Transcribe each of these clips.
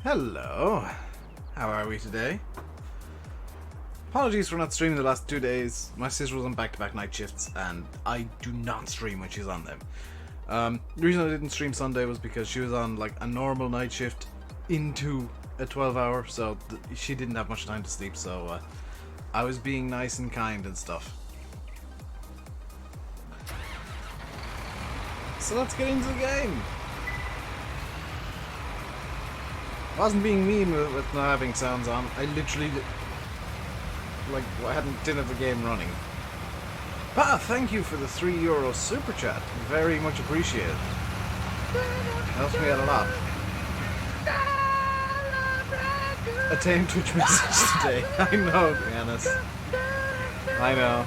Hello, how are we today? Apologies for not streaming the last 2 days. My sister was on back-to-back night shifts and I do not stream when she's on them. The reason I didn't stream Sunday was because she was on like a normal night shift into a 12-hour, so she didn't have much time to sleep, so I was being nice and kind and stuff. So let's get into the game! I wasn't being mean with not having sounds on. I literally, didn't have the game running. Pa, thank you for the €3 super chat. Very much appreciated. Helps me out a lot. A tame Twitch message today. I know, Janice. I know.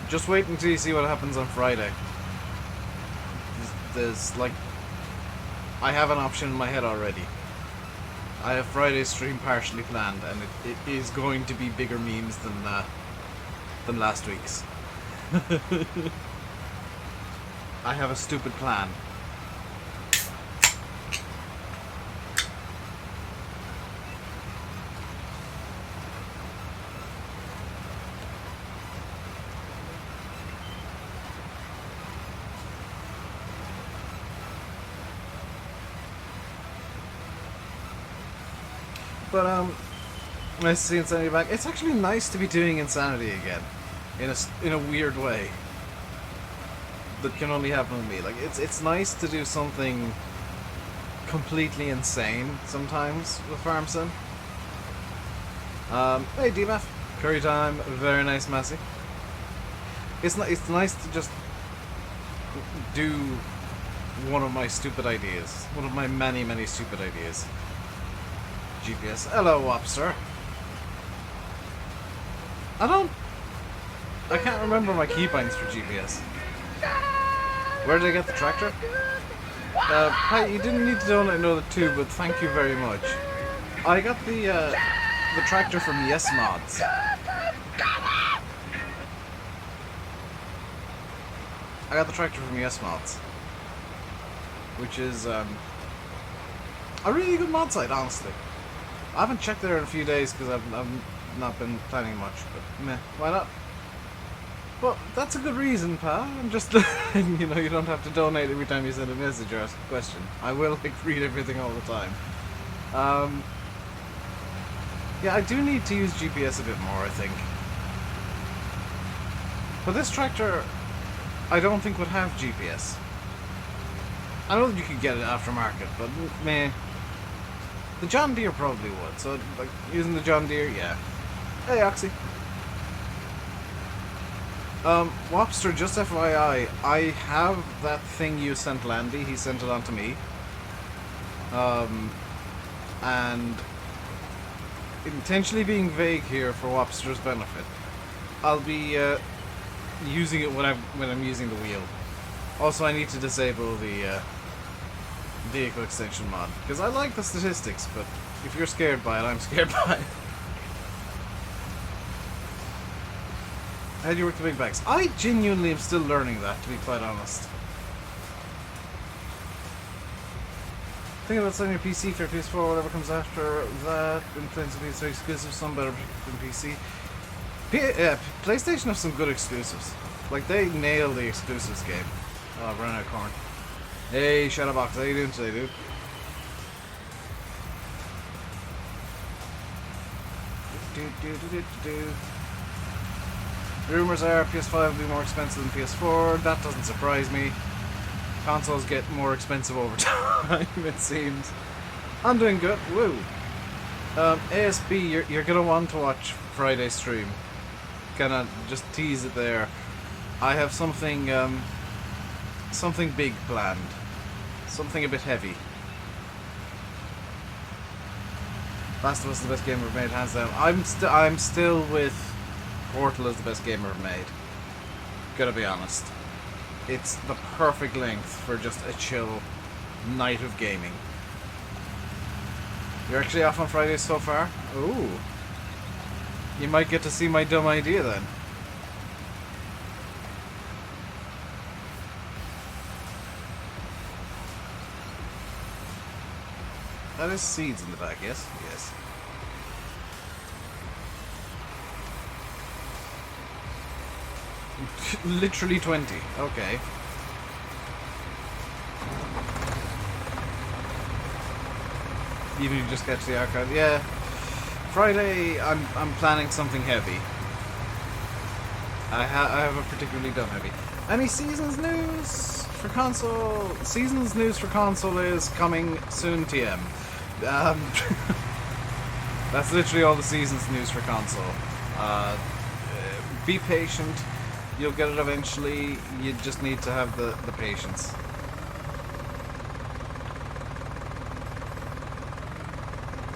Just wait until you see what happens on Friday. There's like, I have an option in my head already. I have Friday's stream partially planned, and it is going to be bigger memes than last week's. I have a stupid plan. But nice to see Insanity back. It's actually nice to be doing Insanity again, in a weird way that can only happen with me. Like it's nice to do something completely insane sometimes with Farm Sim. Hey DMF, curry time, very nice, Massey. It's nice to just do one of my stupid ideas, one of my many stupid ideas. GPS. Hello, Wopster. I can't remember my keybinds for GPS. Where did I get the tractor? Hi, you didn't need to donate another 2, but thank you very much. I got the tractor from Yes Mods. I got the tractor from Yes Mods, which is a really good mod site, honestly. I haven't checked there in a few days because I've not been planning much, but meh, why not? Well, that's a good reason, pal. I'm just, you know, you don't have to donate every time you send a message or ask a question. I will read everything all the time. Yeah, I do need to use GPS a bit more, I think. But this tractor, I don't think would have GPS. I know that you could get it aftermarket, but meh. The John Deere probably would, so like using the John Deere, yeah. Hey Oxy. Wopster, just FYI, I have that thing you sent Landy, he sent it on to me. And intentionally being vague here for Wopster's benefit. I'll be using it when I'm using the wheel. Also, I need to disable the vehicle extension mod, because I like the statistics, but if you're scared by it, I'm scared by it. How do you work the big bags? I genuinely am still learning that, to be quite honest. Think about selling your PC for PS4, whatever comes after that, influence of PS3 exclusive, some better than PC. PlayStation have some good exclusives. Like, they nail the exclusives game. Oh, I've run out of corn. Hey, Shadowbox, how you doing today, dude? Rumors are PS5 will be more expensive than PS4. That doesn't surprise me. Consoles get more expensive over time, it seems. I'm doing good. Woo! ASB, you're gonna want to watch Friday's stream. Kinda just tease it there. I have something big planned. Something a bit heavy. Last of Us is the best game ever made, hands down. I'm still with Portal as the best game ever made. Gotta be honest. It's the perfect length for just a chill night of gaming. You're actually off on Fridays so far? Ooh. You might get to see my dumb idea then. That is seeds in the back, yes? Yes. Literally 20. Okay. Even if you just get to the archive. Yeah. Friday, I'm planning something heavy. I have a particularly dumb heavy. Any seasons news for console? Seasons news for console is coming soon, TM. That's literally all the seasons news for console. Be patient. You'll get it eventually. You just need to have the patience.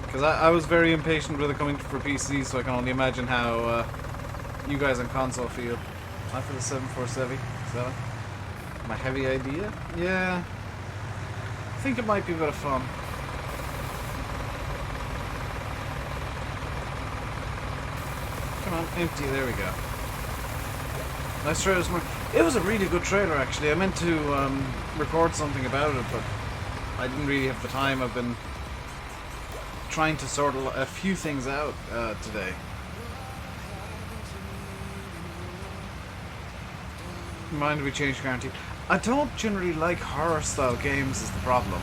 Because I was very impatient with it coming for PC, so I can only imagine how you guys on console feel. Not for the 747. My heavy idea? Yeah. I think it might be a bit of fun. Come on, empty. There we go. Nice trailer. It was a really good trailer, actually. I meant to record something about it, but I didn't really have the time. I've been trying to sort a few things out today. Mind we change guarantee. I don't generally like horror style games is the problem.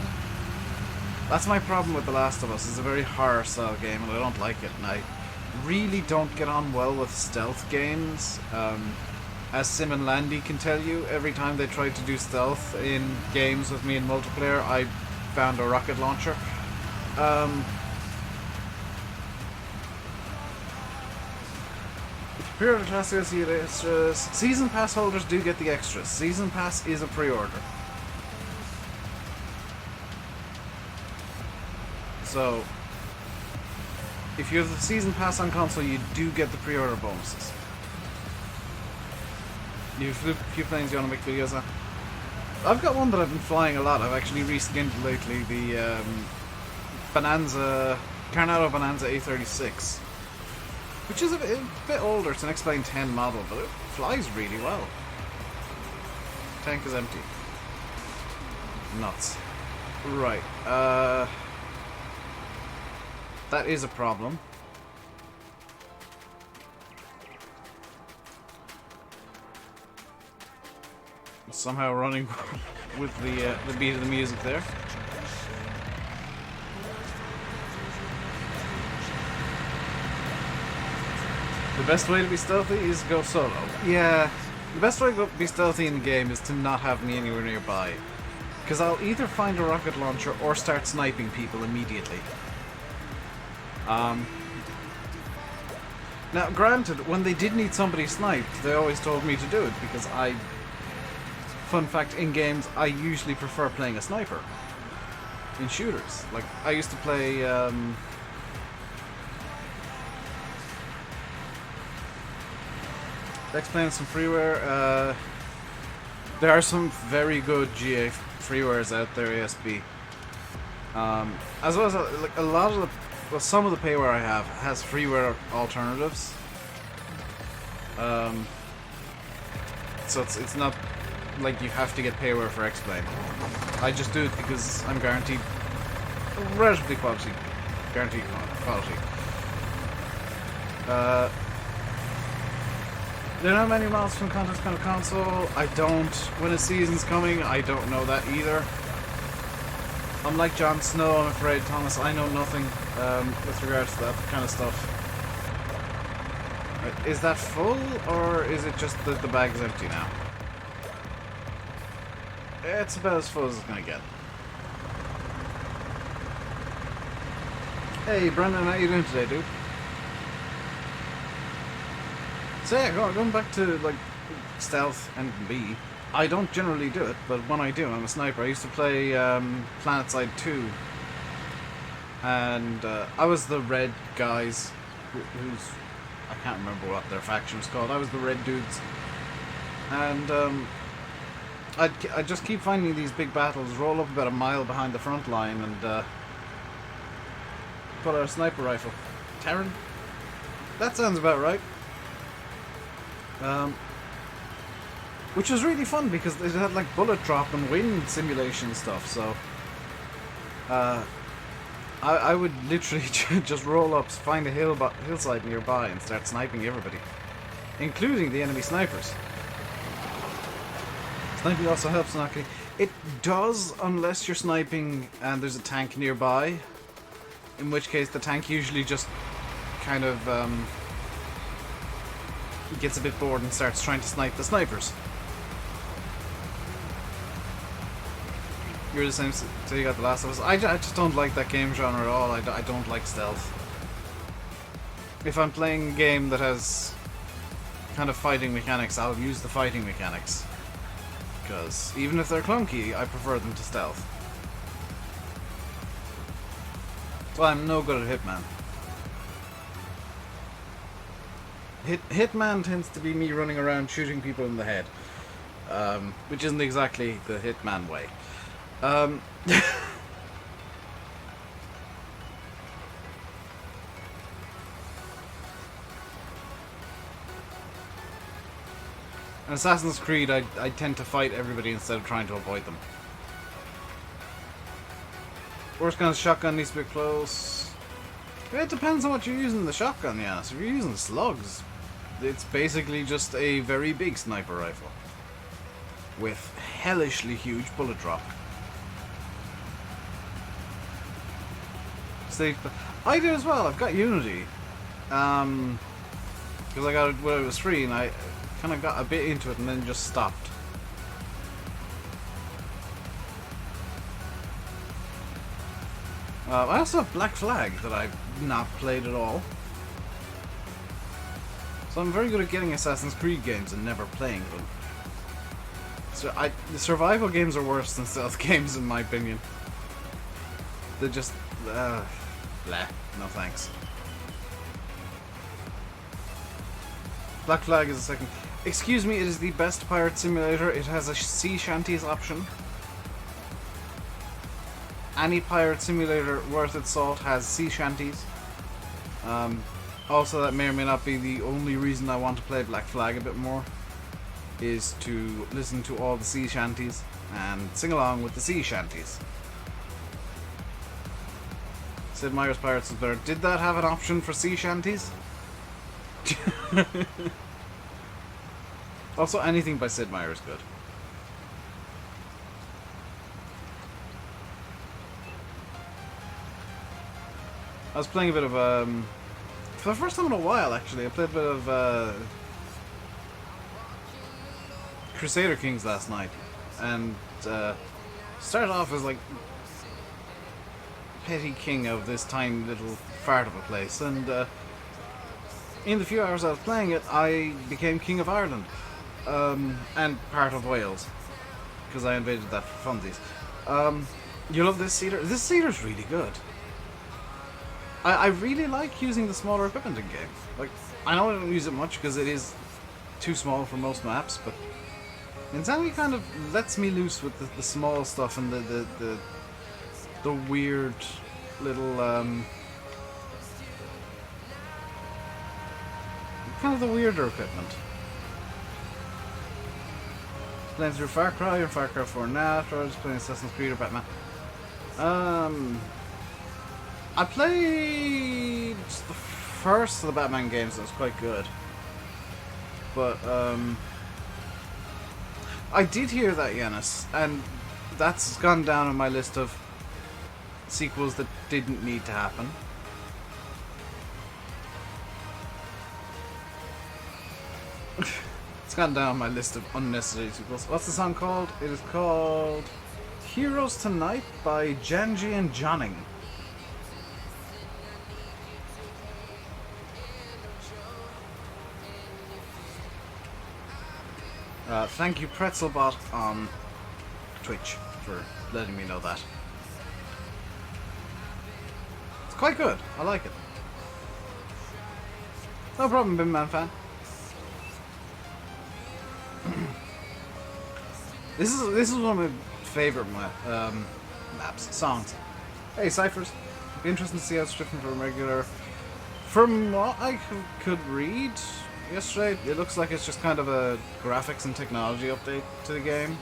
That's my problem with The Last of Us. It's a very horror style game and I don't like it, and I really don't get on well with stealth games. As Sim and Landy can tell you, every time they tried to do stealth in games with me in multiplayer, I found a rocket launcher. Pre-order classic extras. Season pass holders do get the extras. Season pass is a pre-order. So, if you have the season pass on console, you do get the pre-order bonuses. You have a few planes you want to make videos on? I've got one that I've been flying a lot. I've actually reskinned lately. The Carnado Bonanza A36. Which is a bit older. It's an X-Plane 10 model, but it flies really well. Tank is empty. Nuts. Right. That is a problem. Somehow running with the beat of the music there. The best way to be stealthy is go solo. Yeah, the best way to be stealthy in the game is to not have me anywhere nearby. Because I'll either find a rocket launcher or start sniping people immediately. Now, granted, when they did need somebody sniped, they always told me to do it because fun fact, in games, I usually prefer playing a sniper. In shooters. Like, I used to play, X-Plane some freeware. There are some very good GA freewares out there, ASB. As well as like a lot of some of the payware I have has freeware alternatives. So it's not like you have to get payware for X-Plane. I just do it because I'm guaranteed relatively quality. Guaranteed quality. There are not many mods from Contest kind of console. I don't. When a season's coming, I don't know that either. Unlike Jon Snow, I'm afraid, Thomas, I know nothing with regards to that kind of stuff. Is that full, or is it just that the bag is empty now? It's about as full as it's gonna get. Hey, Brendan, how you doing today, dude? So yeah, going back to like stealth and B, I don't generally do it, but when I do, I'm a sniper. I used to play PlanetSide 2, and I was the red guys, who's I can't remember what their faction was called. I was the red dudes, and I'd just keep finding these big battles, roll up about a mile behind the front line, and pull out a sniper rifle. Terran? That sounds about right. Which was really fun because it had like bullet drop and wind simulation stuff, so I would literally just roll up, find a hillside nearby, and start sniping everybody, including the enemy snipers. Sniping also helps not getting... It does, unless you're sniping and there's a tank nearby, in which case the tank usually just kind of gets a bit bored and starts trying to snipe the snipers. You're the same, so you got The Last of Us. I just don't like that game genre at all. I don't like stealth. If I'm playing a game that has kind of fighting mechanics, I'll use the fighting mechanics. Because even if they're clunky, I prefer them to stealth. So I'm no good at Hitman. Hitman tends to be me running around shooting people in the head. Which isn't exactly the Hitman way. An Assassin's Creed, I tend to fight everybody instead of trying to avoid them. Worst kind of shotgun needs to be close. It depends on what you're using the shotgun, yeah. So if you're using slugs, it's basically just a very big sniper rifle. With hellishly huge bullet drop. I do as well. I've got Unity, because I got it when it was free, and I kind of got a bit into it and then just stopped. I also have Black Flag that I've not played at all, so I'm very good at getting Assassin's Creed games and never playing them. So the survival games are worse than stealth games in my opinion. They're just blah, no thanks. Black Flag is a second. Excuse me, it is the best pirate simulator. It has a sea shanties option. Any pirate simulator worth its salt has sea shanties. Also, that may or may not be the only reason I want to play Black Flag a bit more, is to listen to all the sea shanties and sing along with the sea shanties. Sid Meier's Pirates was better. Did that have an option for sea shanties? Also, anything by Sid Meier is good. I was playing a bit of, for the first time in a while actually, I played a bit of Crusader Kings last night. And started off as like petty king of this tiny little fart of a place, and in the few hours I was playing it, I became king of Ireland, and part of Wales, because I invaded that for funsies. You love this cedar? This cedar's really good. I really like using the smaller equipment in game. Like, I know I don't use it much because it is too small for most maps, but Insanity kind of lets me loose with the small stuff and the weird little kind of the weirder equipment. Playing through Far Cry or Far Cry 4 now, or just playing Assassin's Creed or Batman. I played the first of the Batman games, that was quite good. But I did hear that, Yanis, and that's gone down on my list of sequels that didn't need to happen. It's gone down on my list of unnecessary sequels. What's the song called? It is called Heroes Tonight by Janji and Jonning. Thank you, Pretzelbot, on Twitch, for letting me know that. It's quite good. I like it. No problem, Bimman fan. This is one of my favorite maps, songs. Hey, Cyphers. It'd be interesting to see how it's different from regular. From what I could read yesterday, it looks like it's just kind of a graphics and technology update to the game.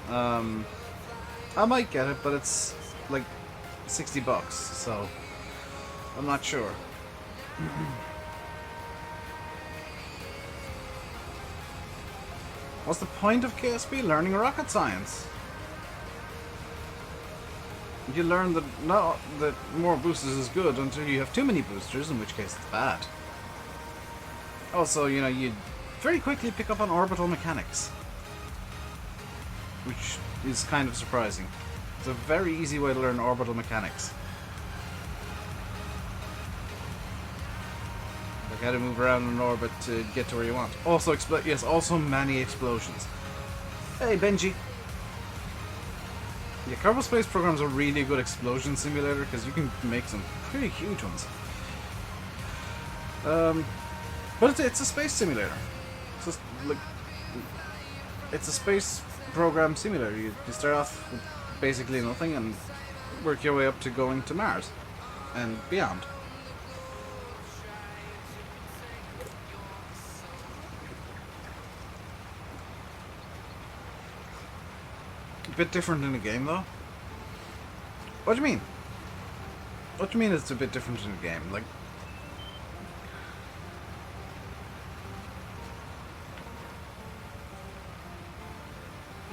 I might get it, but it's like $60, so I'm not sure. What's the point of KSP? Learning rocket science. You learn that that more boosters is good until you have too many boosters, in which case it's bad. Also, you know, you very quickly pick up on orbital mechanics, which is kind of surprising. It's a very easy way to learn orbital mechanics. Like how to move around in orbit to get to where you want. Also, yes, also many explosions. Hey, Benji. Yeah, Kerbal Space Program is a really good explosion simulator because you can make some pretty huge ones. But it's a space simulator. It's a space program simulator. You start off with basically nothing and work your way up to going to Mars and beyond. A bit different in the game, though. What do you mean? What do you mean it's a bit different in the game? Like,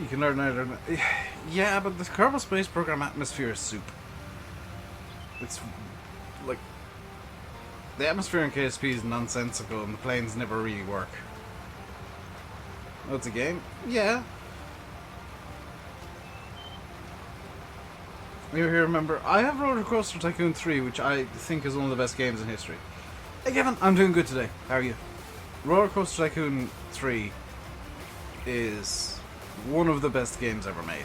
you can learn either. Yeah, but the Kerbal Space Program atmosphere is soup. It's like the atmosphere in KSP is nonsensical, and the planes never really work. Oh, it's a game? Yeah. You remember, I have Roller Coaster Tycoon 3, which I think is one of the best games in history. Hey Kevin, I'm doing good today. How are you? Roller Coaster Tycoon 3 is one of the best games ever made.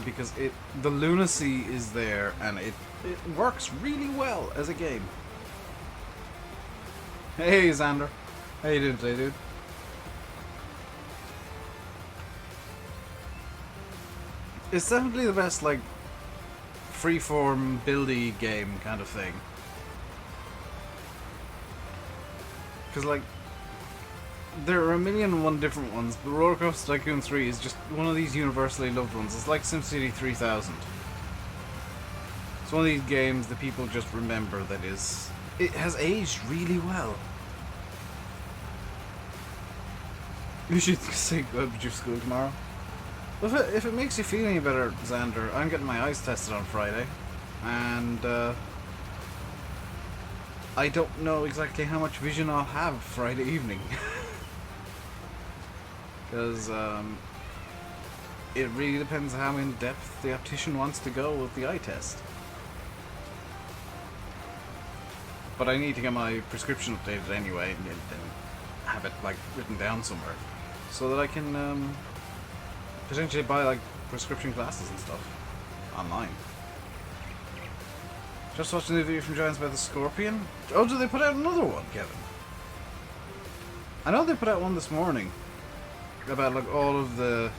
Because the lunacy is there, and it works really well as a game. Hey Xander, how you doing today, dude? It's definitely the best, like, freeform, buildy game kind of thing. Because, like, there are a million and one different ones, but Roller Coaster Tycoon 3 is just one of these universally loved ones. It's like SimCity 3000. It's one of these games that people just remember that it has aged really well. You should say go to school tomorrow. If it makes you feel any better, Xander, I'm getting my eyes tested on Friday, and I don't know exactly how much vision I'll have Friday evening. Because it really depends how in depth the optician wants to go with the eye test. But I need to get my prescription updated anyway, and have it like written down somewhere, so that I can potentially buy like prescription glasses and stuff online. Just watching the video from Giants about the Scorpion. Oh, did they put out another one, Kevin? I know they put out one this morning about like all of the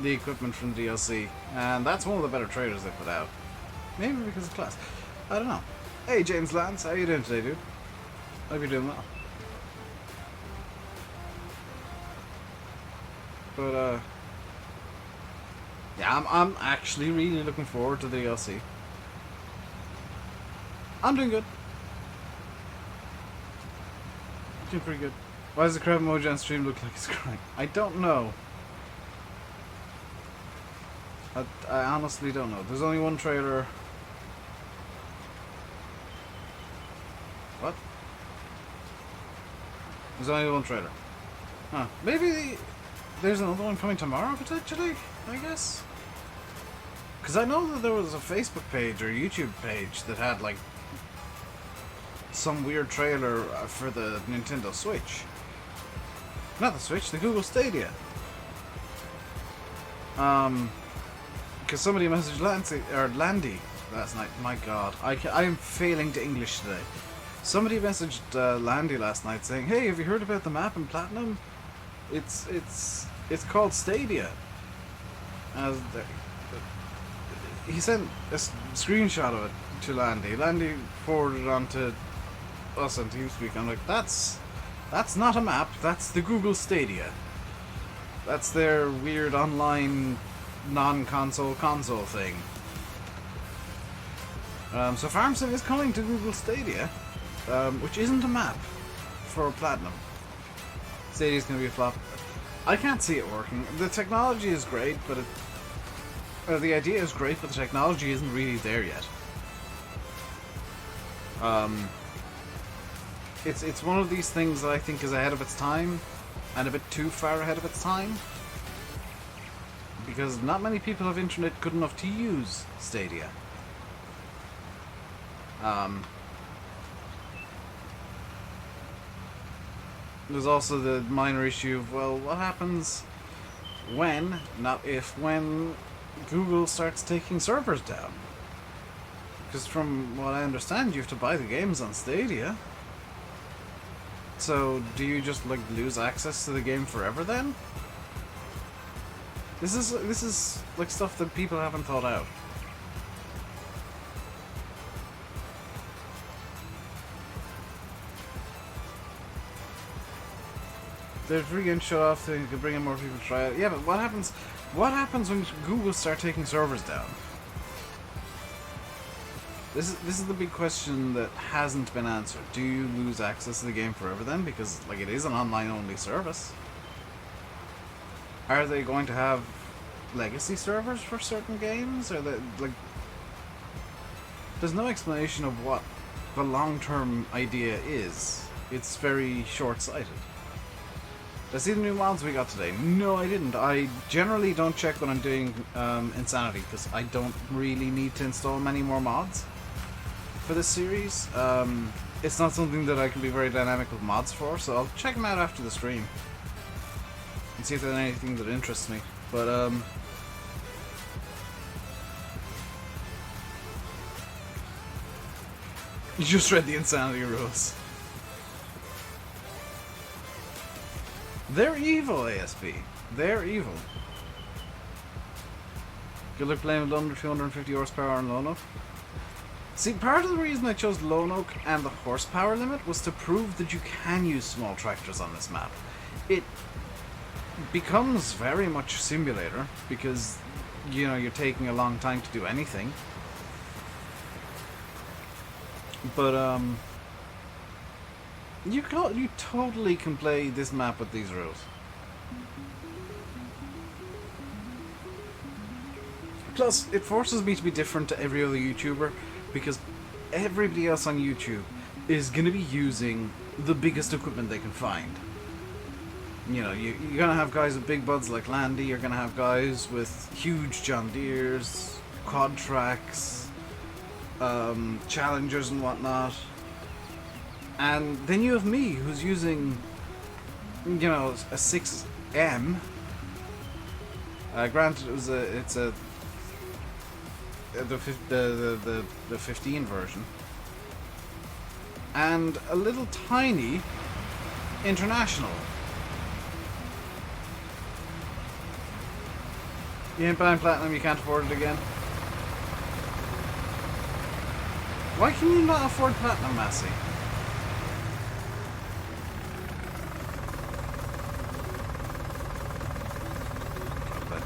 equipment from DLC, and that's one of the better trailers they put out. Maybe because of class. I don't know. Hey James Lance, how you doing today, dude? Hope you're doing well. But yeah, I'm actually really looking forward to the DLC. I'm doing good. Doing pretty good. Why does the crab emoji on stream look like he's crying? I don't know. I honestly don't know. There's only one trailer. What? There's only one trailer. Huh. Maybe there's another one coming tomorrow, potentially, I guess? Because I know that there was a Facebook page or YouTube page that had, like, some weird trailer for the Nintendo Switch. Not the Switch, the Google Stadia. Because somebody messaged Landy last night. My god, I am failing to English today. Somebody messaged Landy last night saying, "Hey, have you heard about the map in Platinum? It's called Stadia." He sent a screenshot of it to Landy. Landy forwarded it on to us on TeamSpeak. I'm like, that's not a map. That's the Google Stadia. That's their weird online non-console console thing. So Farm Sim is coming to Google Stadia, which isn't a map for Platinum. Stadia's going to be a flop. I can't see it working. The technology is great, but the idea is great, but the technology isn't really there yet. It's one of these things that I think is ahead of its time, and a bit too far ahead of its time, because not many people have internet good enough to use Stadia. There's also the minor issue of, well, what happens when, not if, when Google starts taking servers down? Because from what I understand, you have to buy the games on Stadia. So, do you just, like, lose access to the game forever then? This is like stuff that people haven't thought out. There's free game shut off thing could bring in more people to try it. Yeah, but what happens when Google start taking servers down? This is the big question that hasn't been answered. Do you lose access to the game forever then? Because, like, it is an online only service. Are they going to have legacy servers for certain games? Are they, like, there's no explanation of what the long-term idea is. It's very short-sighted. Did I see the new mods we got today? No, I didn't. I generally don't check when I'm doing Insanity, because I don't really need to install many more mods for this series. It's not something that I can be very dynamic with mods for, so I'll check them out after the stream and see if there's anything that interests me. But you just read the Insanity rules. They're evil, ASB. They're evil. Good luck playing with under 250 horsepower on Lone Oak. See, part of the reason I chose Lone Oak and the horsepower limit was to prove that you can use small tractors on this map. It becomes very much simulator because, you know, you're taking a long time to do anything. But you totally can play this map with these rules. Plus, it forces me to be different to every other YouTuber, because everybody else on YouTube is going to be using the biggest equipment they can find. You know, you're going to have guys with big buds like Landy, you're going to have guys with huge John Deeres, quad tracks, Challengers and whatnot. And then you have me, who's using, you know, a 6M. Granted, it's the 15 version, and a little tiny International. You ain't buying Platinum, you can't afford it again. Why can you not afford Platinum, Massey?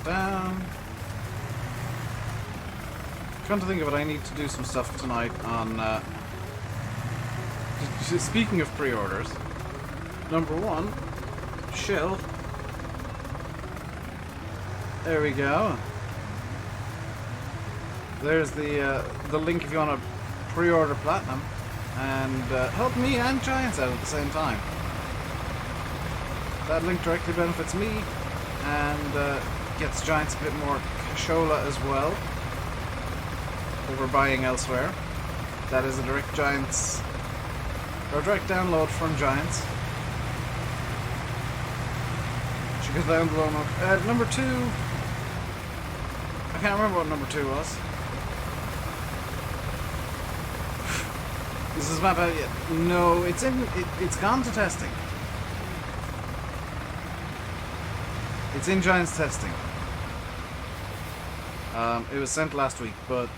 Down. Come to think of it, I need to do some stuff tonight on, speaking of pre-orders, number one, Shell. There we go. There's the link if you want to pre-order Platinum, and help me and Giants out at the same time. That link directly benefits me, and gets Giants a bit more cashola as well that we're buying elsewhere. That is a direct Giants, or a direct download from Giants. She goes down below. Number 2, I can't remember what number 2 was. Is this map out yet? No, it's gone to testing. It's in Giants testing. It was sent last week, but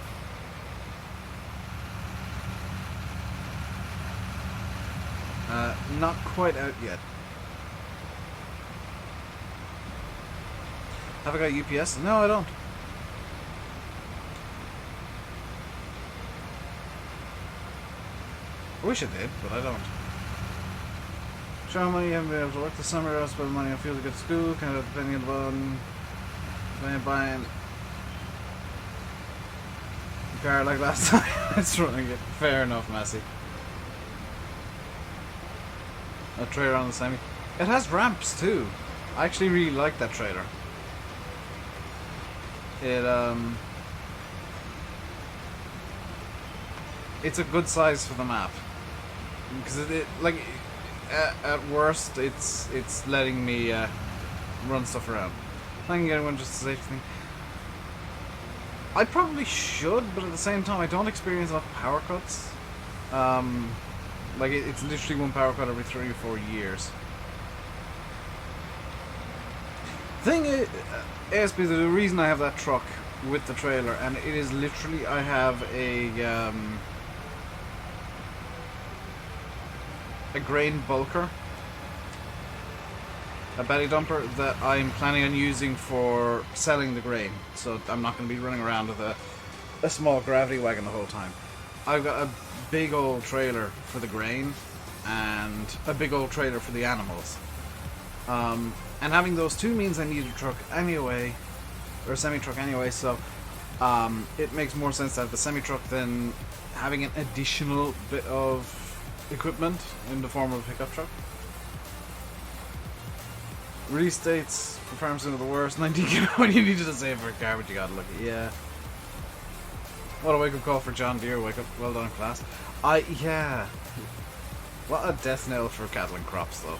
not quite out yet. Have I got UPS? No, I don't. I wish I did, but I don't. Show money, you haven't been able to work this summer, I'll spend money on fuel to get to school, kind of depending on buying a car like last time. It's running it. Fair enough, Massey. A trailer on the semi. It has ramps too. I actually really like that trailer. It's a good size for the map. Because like at worst it's letting me run stuff around. I can get one just a safety thing. I probably should, but at the same time I don't experience enough power cuts. Like it's literally one power cut every 3 or 4 years. Thing is, ASP, the reason I have that truck with the trailer, and it is literally I have a grain bulker, a belly dumper that I'm planning on using for selling the grain. So I'm not going to be running around with a small gravity wagon the whole time. I've got a big old trailer for the grain and a big old trailer for the animals. And having those two means I need a truck anyway, or a semi-truck anyway, so it makes more sense to have the semi-truck than having an additional bit of equipment in the form of a pickup truck. Release dates for Farm Sim are the worst. 19 kilo when you needed to save for a car, but you gotta look at, yeah. What a wake-up call for John Deere. Wake up, well done, class. Yeah. What a death knell for cattle and crops, though.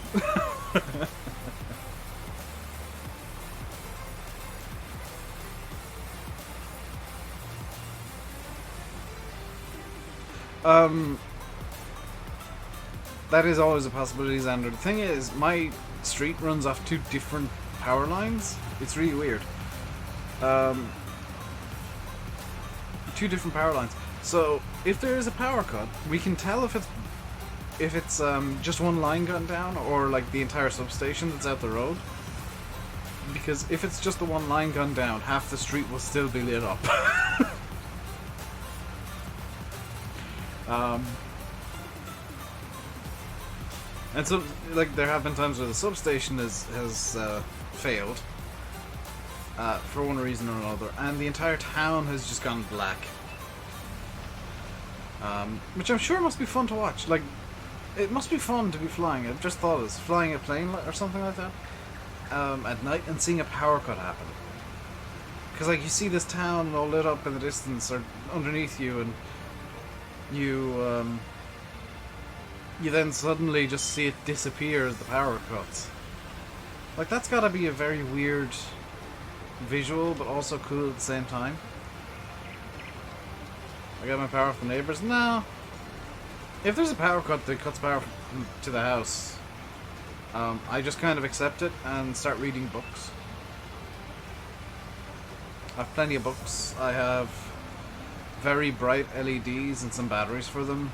That is always a possibility, Xander. The thing is, my street runs off 2 different power lines. It's really weird. 2 different power lines. So if there is a power cut, we can tell if it's just one line gone down or like the entire substation that's out the road. Because if it's just the one line gone down, half the street will still be lit up. And so, like, there have been times where the substation has failed for one reason or another, and the entire town has just gone black. Which I'm sure must be fun to watch. Like, it must be fun to be flying. I've just thought of this, flying a plane or something like that at night and seeing a power cut happen. Because, like, you see this town all lit up in the distance or underneath you, and you then suddenly just see it disappear as the power cuts. Like, that's gotta be a very weird visual, but also cool at the same time. I got my power from neighbors? No. If there's a power cut that cuts power to the house, I just kind of accept it and start reading books. I have plenty of books. I have very bright LEDs and some batteries for them.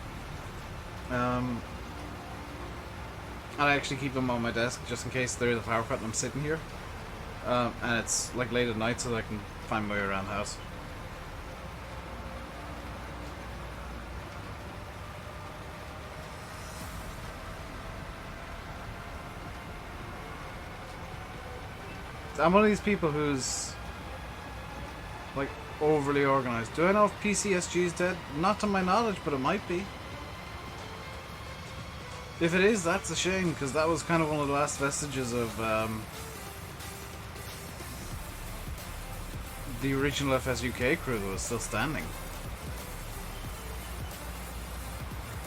I actually keep them on my desk just in case there is a power cut and I'm sitting here. And it's like late at night so that I can find my way around the house. I'm one of these people who's like overly organized. Do I know if PCSG is dead? Not to my knowledge, but it might be. If it is, that's a shame, because that was kind of one of the last vestiges of the original FSUK crew that was still standing.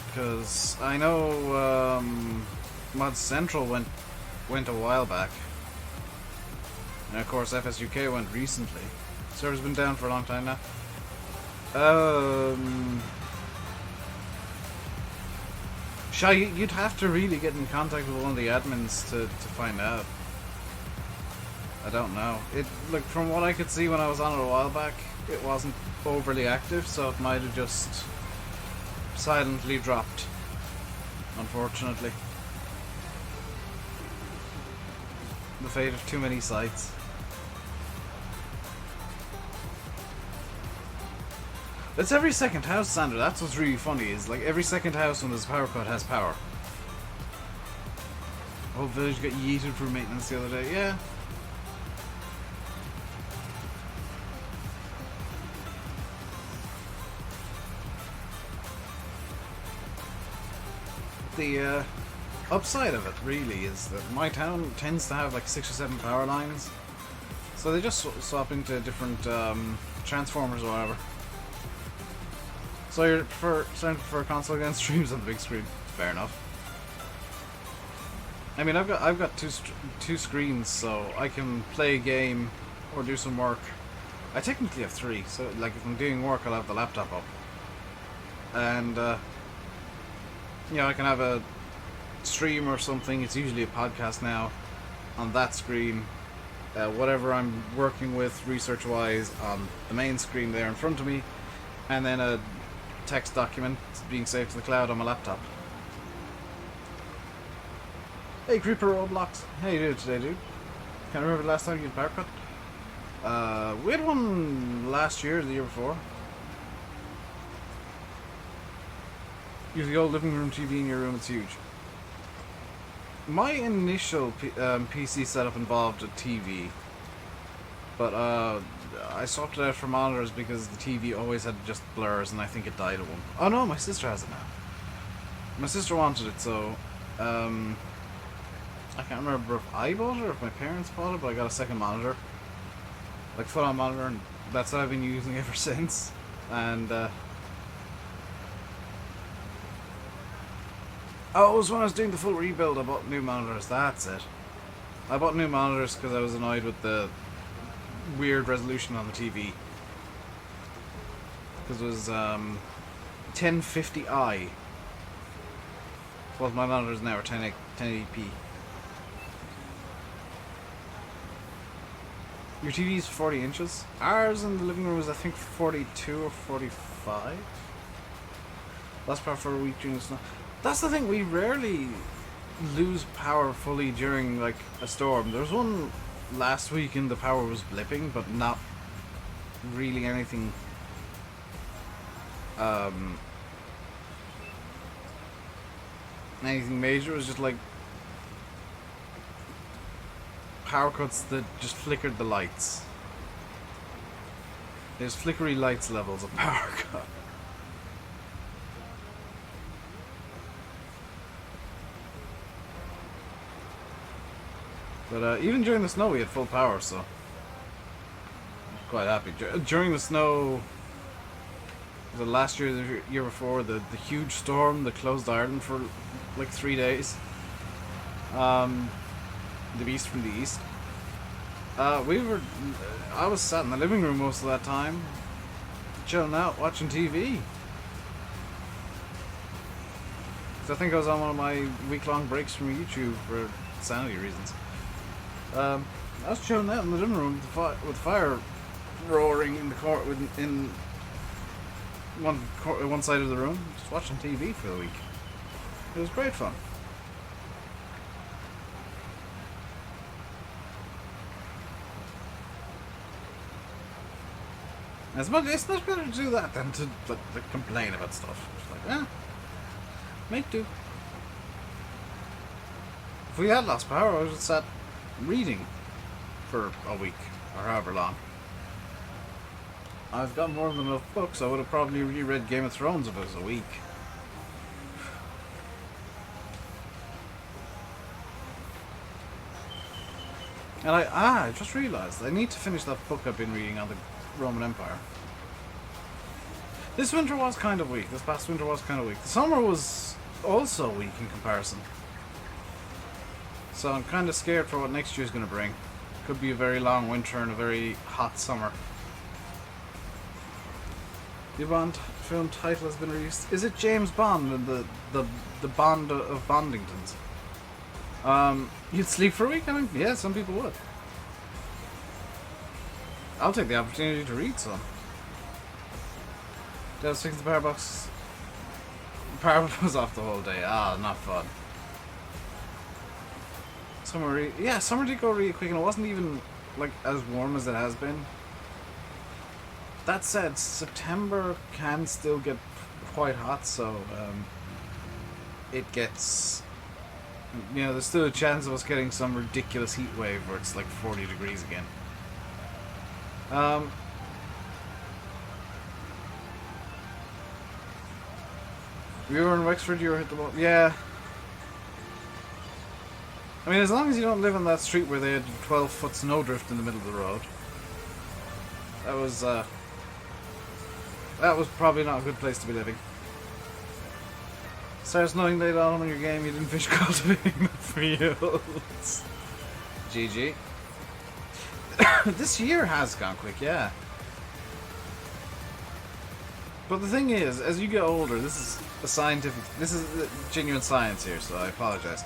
Because I know Mod Central went a while back. And of course FSUK went recently. Server's been down for a long time now. Shy, you'd have to really get in contact with one of the admins to find out. I don't know. Like, from what I could see when I was on it a while back, it wasn't overly active, so it might have just silently dropped, unfortunately. The fate of too many sites. It's every second house, Sander. That's what's really funny, is like every second house when there's a power cut has power. The whole village got yeeted for maintenance the other day. Yeah. The upside of it really is that my town tends to have like 6 or 7 power lines, so they just swap into different transformers or whatever. So you prefer console against streams on the big screen? Fair enough. I mean, I've got two screens, so I can play a game or do some work. I technically have 3, so like if I'm doing work, I'll have the laptop up, and you know, I can have a stream or something. It's usually a podcast now on that screen. Whatever I'm working with research-wise on the main screen there in front of me, and then a text document being saved to the cloud on my laptop. Hey Creeper Roblox, how you doing today, dude? Can't remember the last time you had a power cut. We had one last year, or the year before. You have the old living room TV in your room, it's huge. My initial PC setup involved a TV, but I swapped it out for monitors because the TV always had just blurs, and I think it died at one. Oh no, my sister has it now. My sister wanted it, so I can't remember if I bought it or if my parents bought it, but I got a second monitor, like full-on monitor, and that's what I've been using ever since. And oh, it was when I was doing the full rebuild I bought new monitors, that's it. I bought new monitors because I was annoyed with the weird resolution on the TV. Because it was 1050i. Well, my monitors now are 1080p. Your TV is 40 inches? Ours in the living room is, I think, 42 or 45. Last power for a week during the snow. That's the thing, we rarely lose power fully during like a storm. There was one last week and the power was blipping, but not really anything anything major. It was just like power cuts that just flickered the lights. There's flickery lights levels of power cut. But even during the snow we had full power, so I'm quite happy. During the snow, the last year, the year before, the huge storm that closed Ireland for like 3 days, the beast from the east, I was sat in the living room most of that time, chilling out, watching TV. So I think I was on one of my week-long breaks from YouTube for sanity reasons. I was chilling out in the living room with fire roaring in the in one side of the room, just watching TV for the week. It was great fun. It's much better to do that than to complain about stuff. It's like, make do. If we had lost power, I would have sat reading for a week or however long. I've got more than enough books. I would have probably reread Game of Thrones if it was a week. And I just realised I need to finish that book I've been reading on the Roman Empire. This winter was kind of weak. This past winter was kind of weak. The summer was also weak in comparison. So I'm kind of scared for what next year's going to bring. Could be a very long winter and a very hot summer. The Bond film title has been released. Is it James Bond and the Bond of Bondingtons? You'd sleep for a week? I mean, yeah, some people would. I'll take the opportunity to read some. Just fix the power box. Power was off the whole day. Ah, not fun. Summer did go really quick, and it wasn't even like as warm as it has been. That said, September can still get quite hot, so it gets... You know, there's still a chance of us getting some ridiculous heat wave where it's like 40 degrees again. You were in Wexford, you were hit the ball. Yeah. I mean, as long as you don't live on that street where they had 12-foot snowdrift in the middle of the road. That was probably not a good place to be living. Starts knowing later on in your game you didn't finish cultivating the fields. GG. This year has gone quick, yeah. But the thing is, as you get older, this is genuine science here, so I apologize.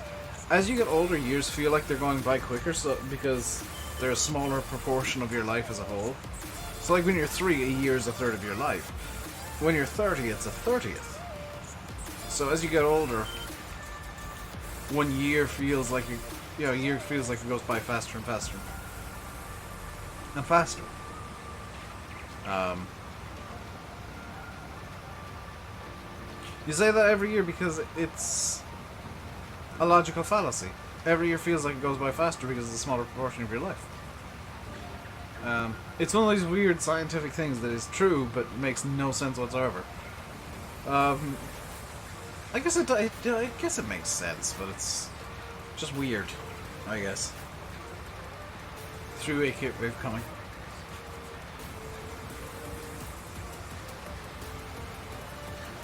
As you get older, years feel like they're going by quicker, so because they're a smaller proportion of your life as a whole. So like when you're 3, a year is a third of your life. When you're 30, it's a 30th. So as you get older, 1 year feels like a year feels like it goes by faster and faster. And faster. You say that every year because it's a logical fallacy. Every year feels like it goes by faster because it's a smaller proportion of your life. It's one of these weird scientific things that is true but makes no sense whatsoever. I guess it makes sense, but it's just weird, I guess. Through a heat wave coming.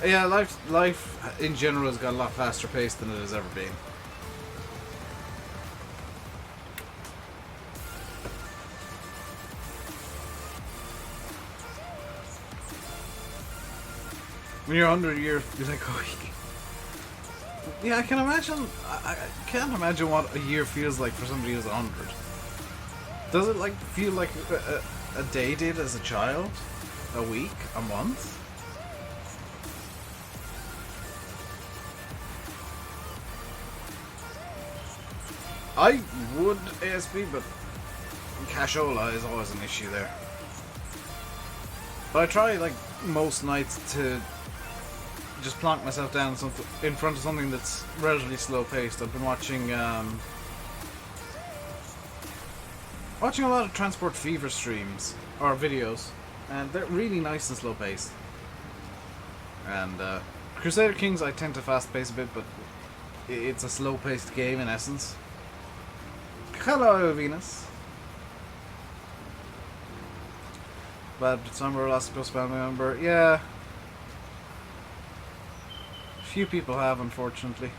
Yeah, life in general has got a lot faster paced than it has ever been. When you're 100 years, you're like, oh, yeah, I can imagine. I can't imagine what a year feels like for somebody who's 100. Does it like feel like a day did as a child? A week? A month? I would ASP, but cashola is always an issue there. But I try, like, most nights to just plonk myself down in front of something that's relatively slow-paced. I've been watching a lot of Transport Fever streams, or videos, and they're really nice and slow-paced. And Crusader Kings I tend to fast-pace a bit, but it's a slow-paced game in essence. Hello, Venus. Bad December, last post family member. Yeah. Few people have, unfortunately.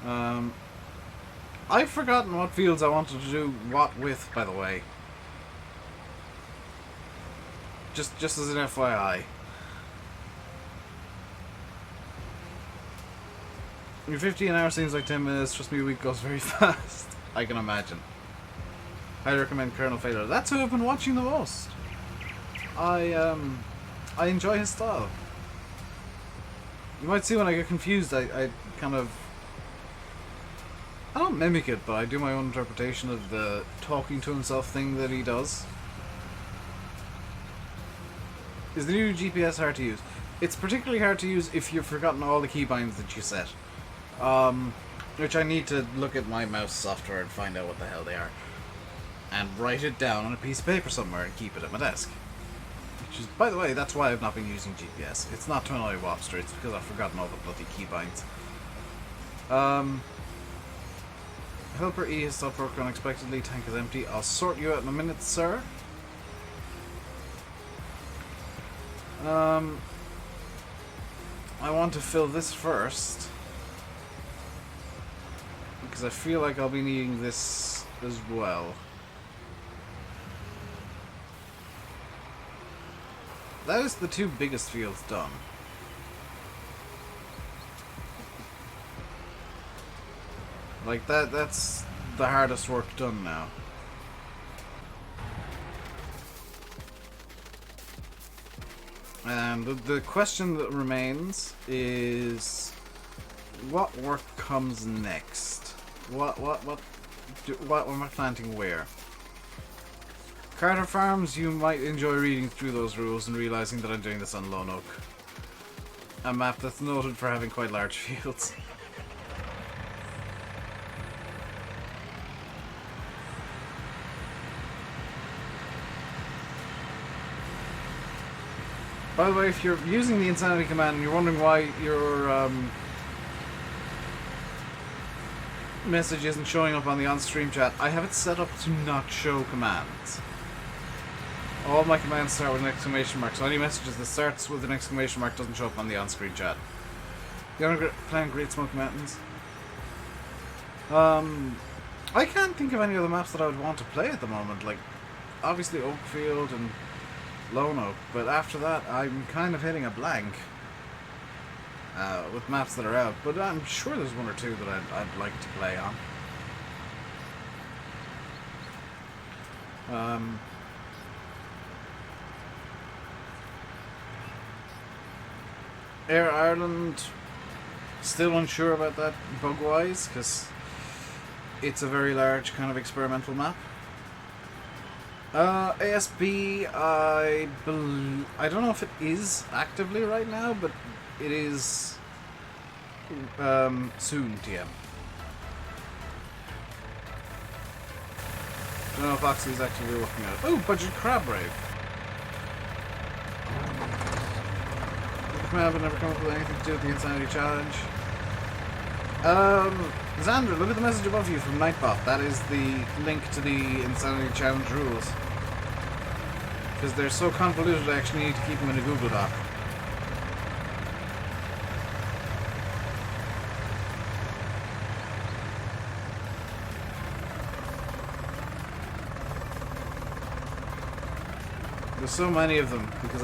I've forgotten what fields I wanted to do what with, by the way. Just as an FYI. Your 15 hours seems like 10 minutes. Trust me, a week goes very fast. I can imagine. Highly recommend Colonel Failure. That's who I've been watching the most. I enjoy his style. You might see when I get confused, I kind of... I don't mimic it, but I do my own interpretation of the talking to himself thing that he does. Is the new GPS hard to use? It's particularly hard to use if you've forgotten all the keybinds that you set. Which I need to look at my mouse software and find out what the hell they are. And write it down on a piece of paper somewhere and keep it at my desk. Which is, by the way, that's why I've not been using GPS. It's not to annoy Wobster, it's because I've forgotten all the bloody keybinds. Helper E has stopped working unexpectedly, tank is empty. I'll sort you out in a minute, sir. I want to fill this first. Because I feel like I'll be needing this as well. That is the two biggest fields done. Like that's the hardest work done now. And the question that remains is what work comes next? What am I planting where? Carter Farms, you might enjoy reading through those rules and realizing that I'm doing this on Lone Oak, a map that's noted for having quite large fields. By the way, if you're using the Insanity command and you're wondering why your message isn't showing up on the on-stream chat, I have it set up to not show commands. All my commands start with an exclamation mark, so any messages that starts with an exclamation mark doesn't show up on the on-screen chat. You want to play on Great Smoky Mountains? I can't think of any other maps that I would want to play at the moment, like obviously Oakfield and Lone Oak, but after that I'm kind of hitting a blank with maps that are out, but I'm sure there's one or two that I'd like to play on. Air Ireland, still unsure about that bug-wise, because it's a very large kind of experimental map. ASB, I don't know if it is actively right now, but it is soon, TM. I don't know if Oxy is actively working on it. Oh, Budget Crab Rave. The command would never come up with anything to do with the Insanity Challenge. Xander, look at the message above you from Nightbot. That is the link to the Insanity Challenge rules. Because they're so convoluted, I actually need to keep them in a Google Doc. There's so many of them, because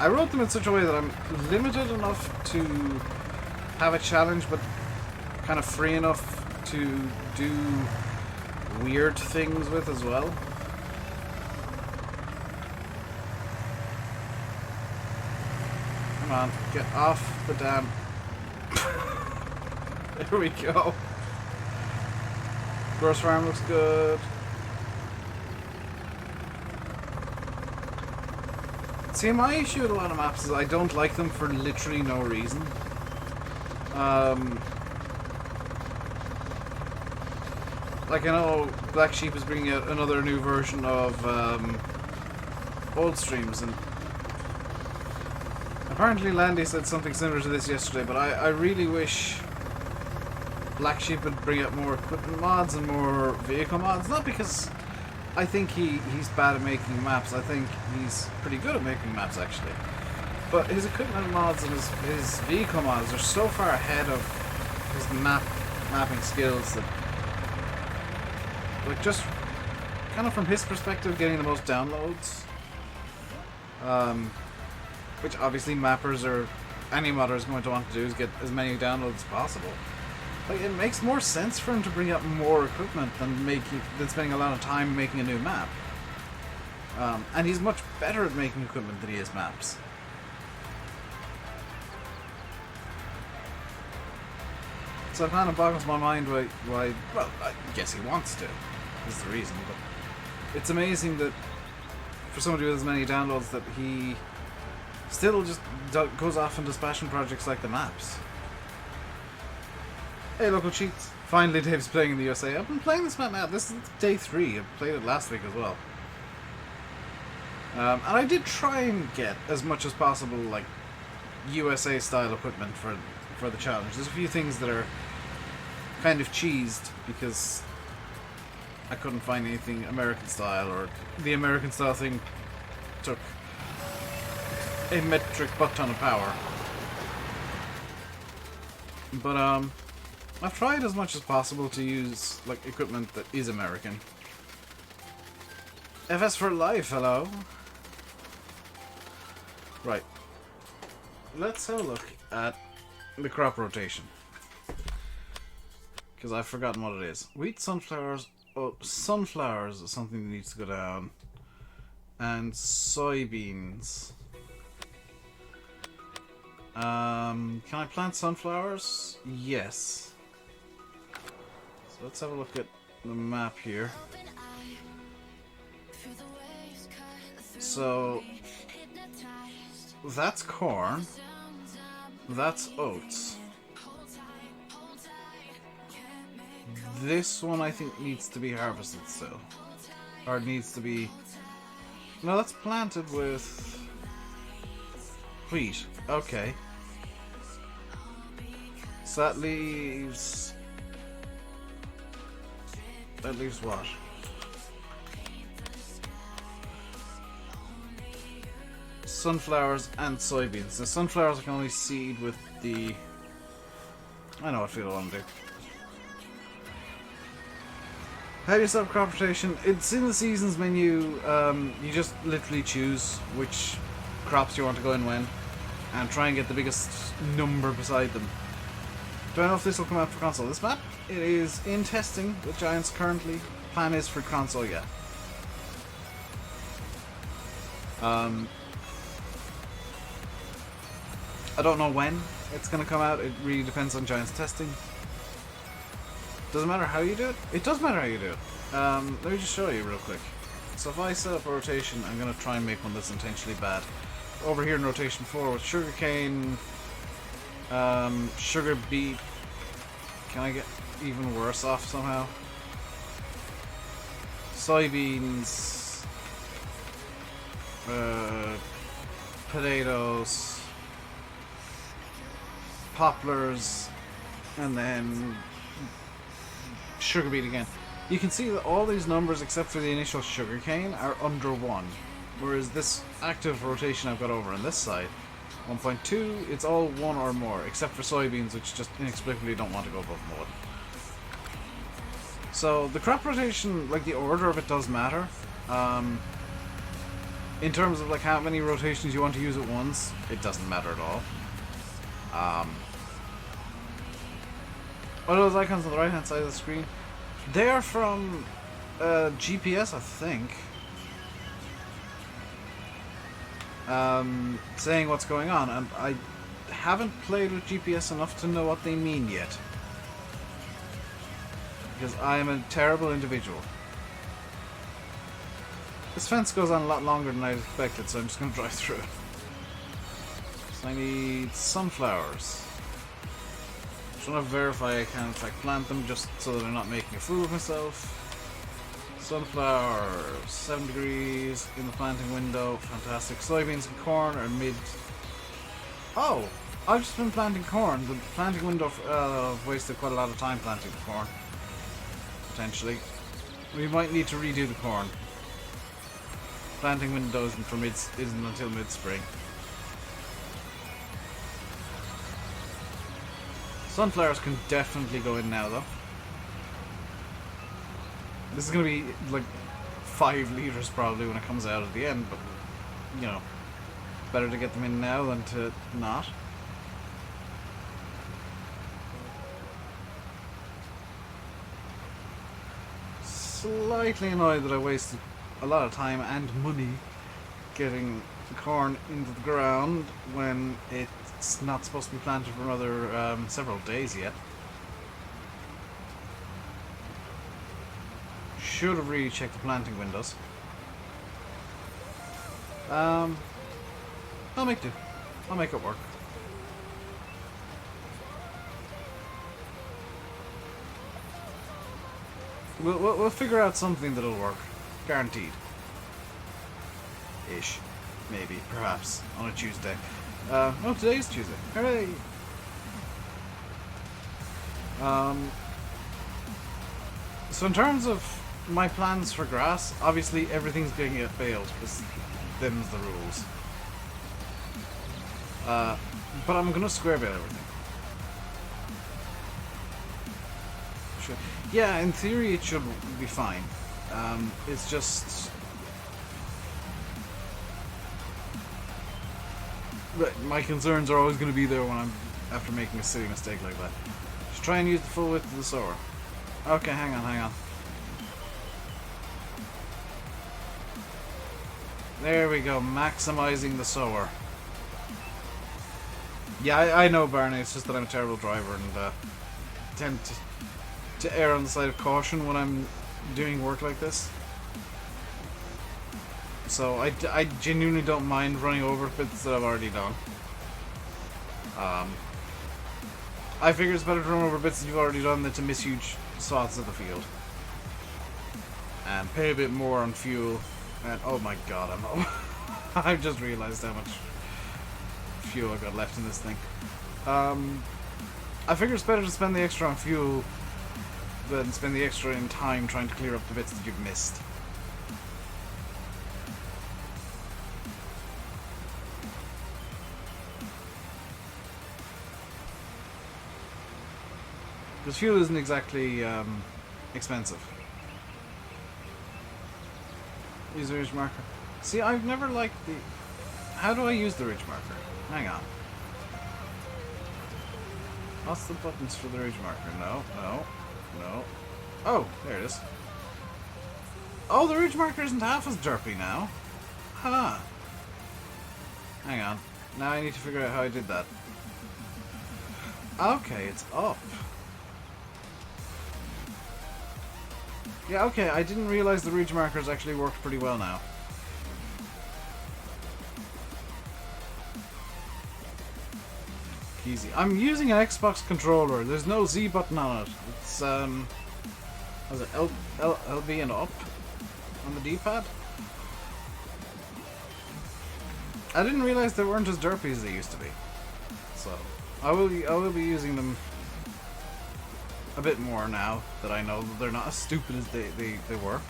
I wrote them in such a way that I'm limited enough to have a challenge, but kind of free enough to do weird things with as well. Come on, get off the damn... There we go. Gross Farm looks good. See, my issue with a lot of maps is I don't like them for literally no reason. Like, I know Black Sheep is bringing out another new version of Old Streams, and apparently Landy said something similar to this yesterday, but I really wish Black Sheep would bring out more equipment mods and more vehicle mods. Not because I think he's bad at making maps, I think he's pretty good at making maps actually. But his equipment mods and his vehicle mods are so far ahead of his mapping skills that, like, just kind of from his perspective, getting the most downloads, which obviously mappers or any modder is going to want to do is get as many downloads as possible. Like, it makes more sense for him to bring up more equipment than spending a lot of time making a new map. And he's much better at making equipment than he is maps. So it kind of boggles my mind why, well, I guess he wants to, is the reason, but it's amazing that for somebody with as many downloads that he still just goes off and does passion projects like the maps. Hey, local cheats. Finally, Dave's playing in the USA. I've been playing this map now. This is day 3. I played it last week as well. And I did try and get as much as possible, like, USA style equipment for the challenge. There's a few things that are kind of cheesed because I couldn't find anything American style, or the American style thing took a metric butt ton of power. But I've tried as much as possible to use, like, equipment that is American. FS for life, hello. Right. Let's have a look at the crop rotation, because I've forgotten what it is. Wheat, sunflowers. Oh, sunflowers is something that needs to go down, and soybeans. Can I plant sunflowers? Yes. So let's have a look at the map here. So that's corn. That's oats. This one I think needs to be harvested still. Or it needs to be... No, that's planted with wheat. Okay. So that leaves... That leaves what? Sunflowers and soybeans. The sunflowers I can only seed with the... I know what field I want to do. How do you stop crop rotation? It's in the seasons menu. You just literally choose which crops you want to go in when, and try and get the biggest number beside them. Do I know if this will come out for console? This map? It is in testing with Giants currently. Plan is for console, yeah. I don't know when it's going to come out. It really depends on Giants testing. Doesn't matter how you do it? It does matter how you do it. Let me just show you real quick. So if I set up a rotation, I'm going to try and make one that's intentionally bad. Over here in rotation 4 with sugarcane, sugar beet. Can I get even worse off somehow? Soybeans, potatoes, poplars, and then sugar beet again. You can see that all these numbers except for the initial sugarcane are under 1, whereas this active rotation I've got over on this side, 1.2, it's all 1 or more, except for soybeans, which just inexplicably don't want to go above 1. So the crop rotation, like the order of it does matter. In terms of like how many rotations you want to use at once, it doesn't matter at all. What are those icons on the right hand side of the screen? They are from GPS, I think. Saying what's going on, and I haven't played with GPS enough to know what they mean yet. Because I am a terrible individual. This fence goes on a lot longer than I expected, so I'm just going to drive through it. So I need sunflowers. Just want to verify I can in fact plant them just so that I'm not making a fool of myself. Sunflowers, 7 degrees in the planting window, fantastic. Soybeans and corn are mid. Oh, I've just been planting corn. The planting window, I've wasted quite a lot of time planting the corn. Potentially. We might need to redo the corn. Planting window isn't until mid-spring. Sunflowers can definitely go in now, though. This is going to be like 5 liters probably when it comes out at the end, but you know, better to get them in now than to not. Slightly annoyed that I wasted a lot of time and money getting the corn into the ground when it's not supposed to be planted for another several days yet. Should have really checked the planting windows. I'll make do. I'll make it work. We'll figure out something that'll work. Guaranteed. Ish. Maybe. Perhaps. On a Tuesday. No, today's Tuesday. Hooray! So in terms of my plans for grass, obviously everything's going to get failed because them's the rules. But I'm going to square bale everything. Sure. Yeah, in theory it should be fine. It's just... my concerns are always going to be there when I'm after making a silly mistake like that. Just try and use the full width of the sower. Okay, hang on. There we go, maximizing the sower. Yeah, I know, Barney, it's just that I'm a terrible driver and tend to err on the side of caution when I'm doing work like this. So I genuinely don't mind running over bits that I've already done. I figure it's better to run over bits that you've already done than to miss huge swaths of the field. And pay a bit more on fuel. And oh my god, I've just realized how much fuel I got left in this thing. I figure it's better to spend the extra on fuel than spend the extra in time trying to clear up the bits that you've missed. Because fuel isn't exactly expensive. Use the ridge marker. See, I've never liked the... How do I use the ridge marker? Hang on. What's the buttons for the ridge marker? No. Oh, there it is. Oh, the ridge marker isn't half as derpy now. Huh. Hang on. Now I need to figure out how I did that. Okay, it's up. Yeah, okay, I didn't realize the ridge markers actually worked pretty well now. Easy. I'm using an Xbox controller. There's no Z button on it. It's, was it LB and up on the D-pad? I didn't realize they weren't as derpy as they used to be. So, I will be using them a bit more now that I know that they're not as stupid as they were.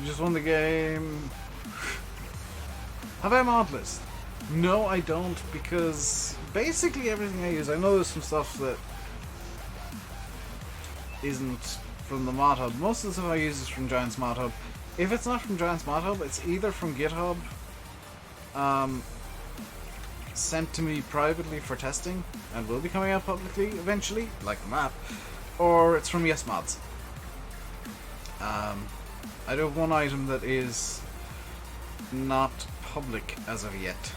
You just won the game. Have I a mod list? No, I don't, because basically everything I use, I know there's some stuff that isn't from the mod hub. Most of the stuff I use is from Giant's mod hub. If it's not from Giant's mod hub, it's either from GitHub, sent to me privately for testing, and will be coming out publicly eventually, like the map, or it's from YesMods. I do have one item that is not public as of yet,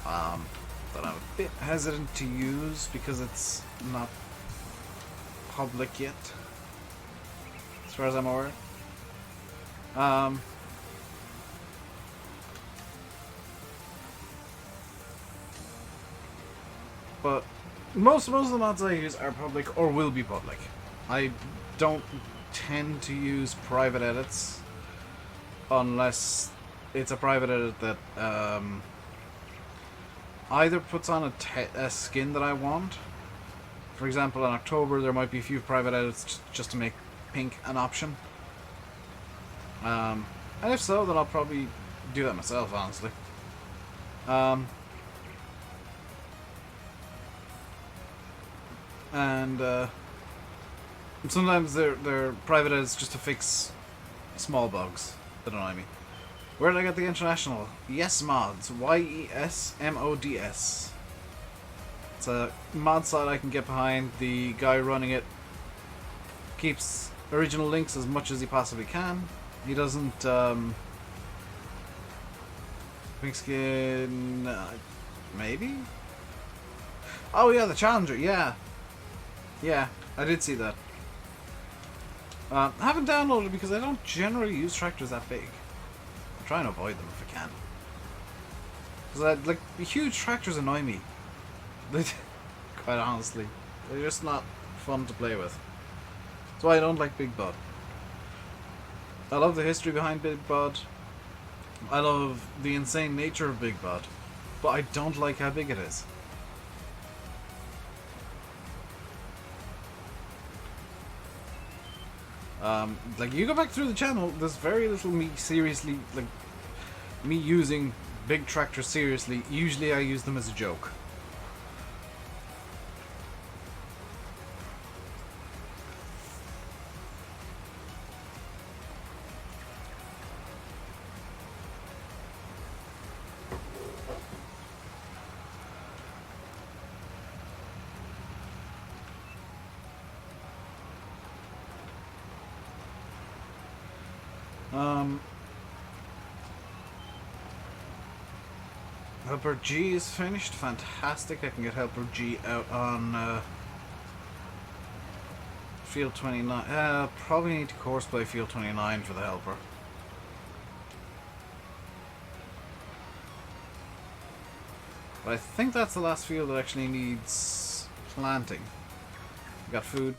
that I'm a bit hesitant to use because it's not public yet, as far as I'm aware. But most of the mods I use are public or will be public. I don't tend to use private edits unless it's a private edit that either puts on a skin that I want. For example, in October there might be a few private edits just to make pink an option. And if so, then I'll probably do that myself, honestly. And sometimes they're private edits just to fix small bugs that annoy me. Where did I get the international? YesMods. YesMods. It's a mod site I can get behind. The guy running it keeps original links as much as he possibly can. He doesn't pink skin, maybe? Oh yeah, the Challenger, yeah, I did see that. I haven't downloaded it because I don't generally use tractors that big. I try and avoid them if I can. Because like huge tractors annoy me. Quite honestly, they're just not fun to play with. That's why I don't like Big Bud. I love the history behind Big Bud. I love the insane nature of Big Bud, but I don't like how big it is. Like, you go back through the channel, there's very little me seriously, like, me using big tractors seriously. Usually I use them as a joke. Helper G is finished. Fantastic. I can get Helper G out on Field 29. Probably need to courseplay Field 29 for the Helper. But I think that's the last field that actually needs planting. We got food.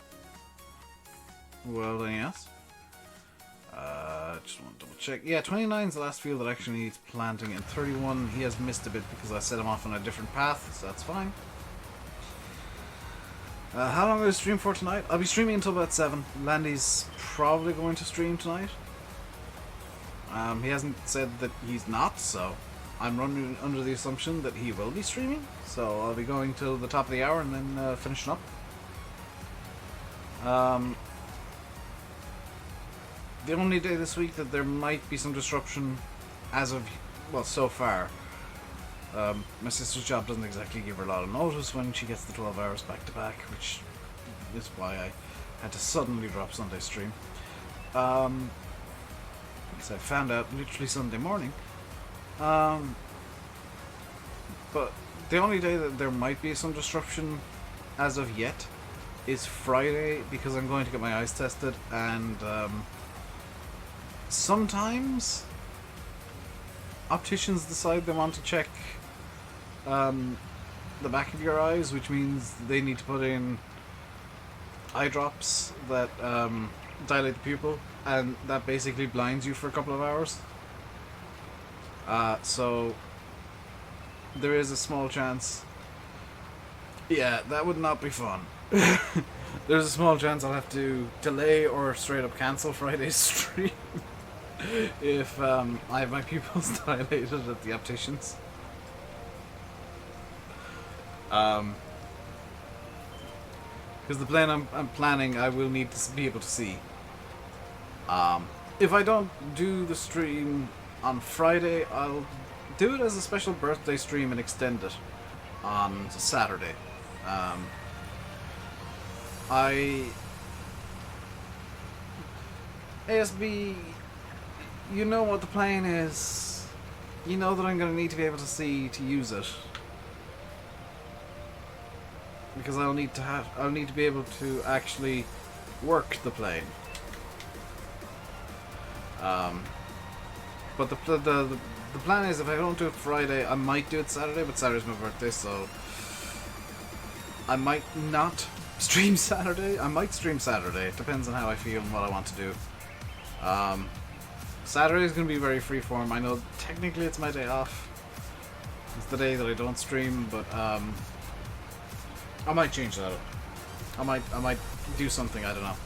Well, then yes. Just want to double check. Yeah, 29 is the last field that actually needs planting, and 31 he has missed a bit because I set him off on a different path, so that's fine. How long will I stream for tonight? I'll be streaming until about 7. Landy's probably going to stream tonight. He hasn't said that he's not, so I'm running under the assumption that he will be streaming. So I'll be going till the top of the hour and then finishing up. The only day this week that there might be some disruption as of, well, so far. My sister's job doesn't exactly give her a lot of notice when she gets the 12 hours back to back, which is why I had to suddenly drop Sunday stream. Because I found out literally Sunday morning. But the only day that there might be some disruption as of yet is Friday, because I'm going to get my eyes tested, and sometimes opticians decide they want to check the back of your eyes, which means they need to put in eye drops that dilate the pupil, and that basically blinds you for a couple of hours. So there is a small chance. Yeah, that would not be fun. There's a small chance I'll have to delay or straight up cancel Friday's stream if I have my pupils dilated at the opticians. Because the plane I'm planning, I will need to be able to see. If I don't do the stream on Friday, I'll do it as a special birthday stream and extend it on Saturday. ASB, you know what the plane is. You know that I'm going to need to be able to see to use it. Because I'll need to be able to actually work the plane. But the plan is, if I don't do it Friday, I might do it Saturday, but Saturday's my birthday, so I might not stream Saturday. I might stream Saturday. It depends on how I feel and what I want to do. Saturday is going to be very freeform. I know technically it's my day off. It's the day that I don't stream, but I might change that up. I might do something. I don't know.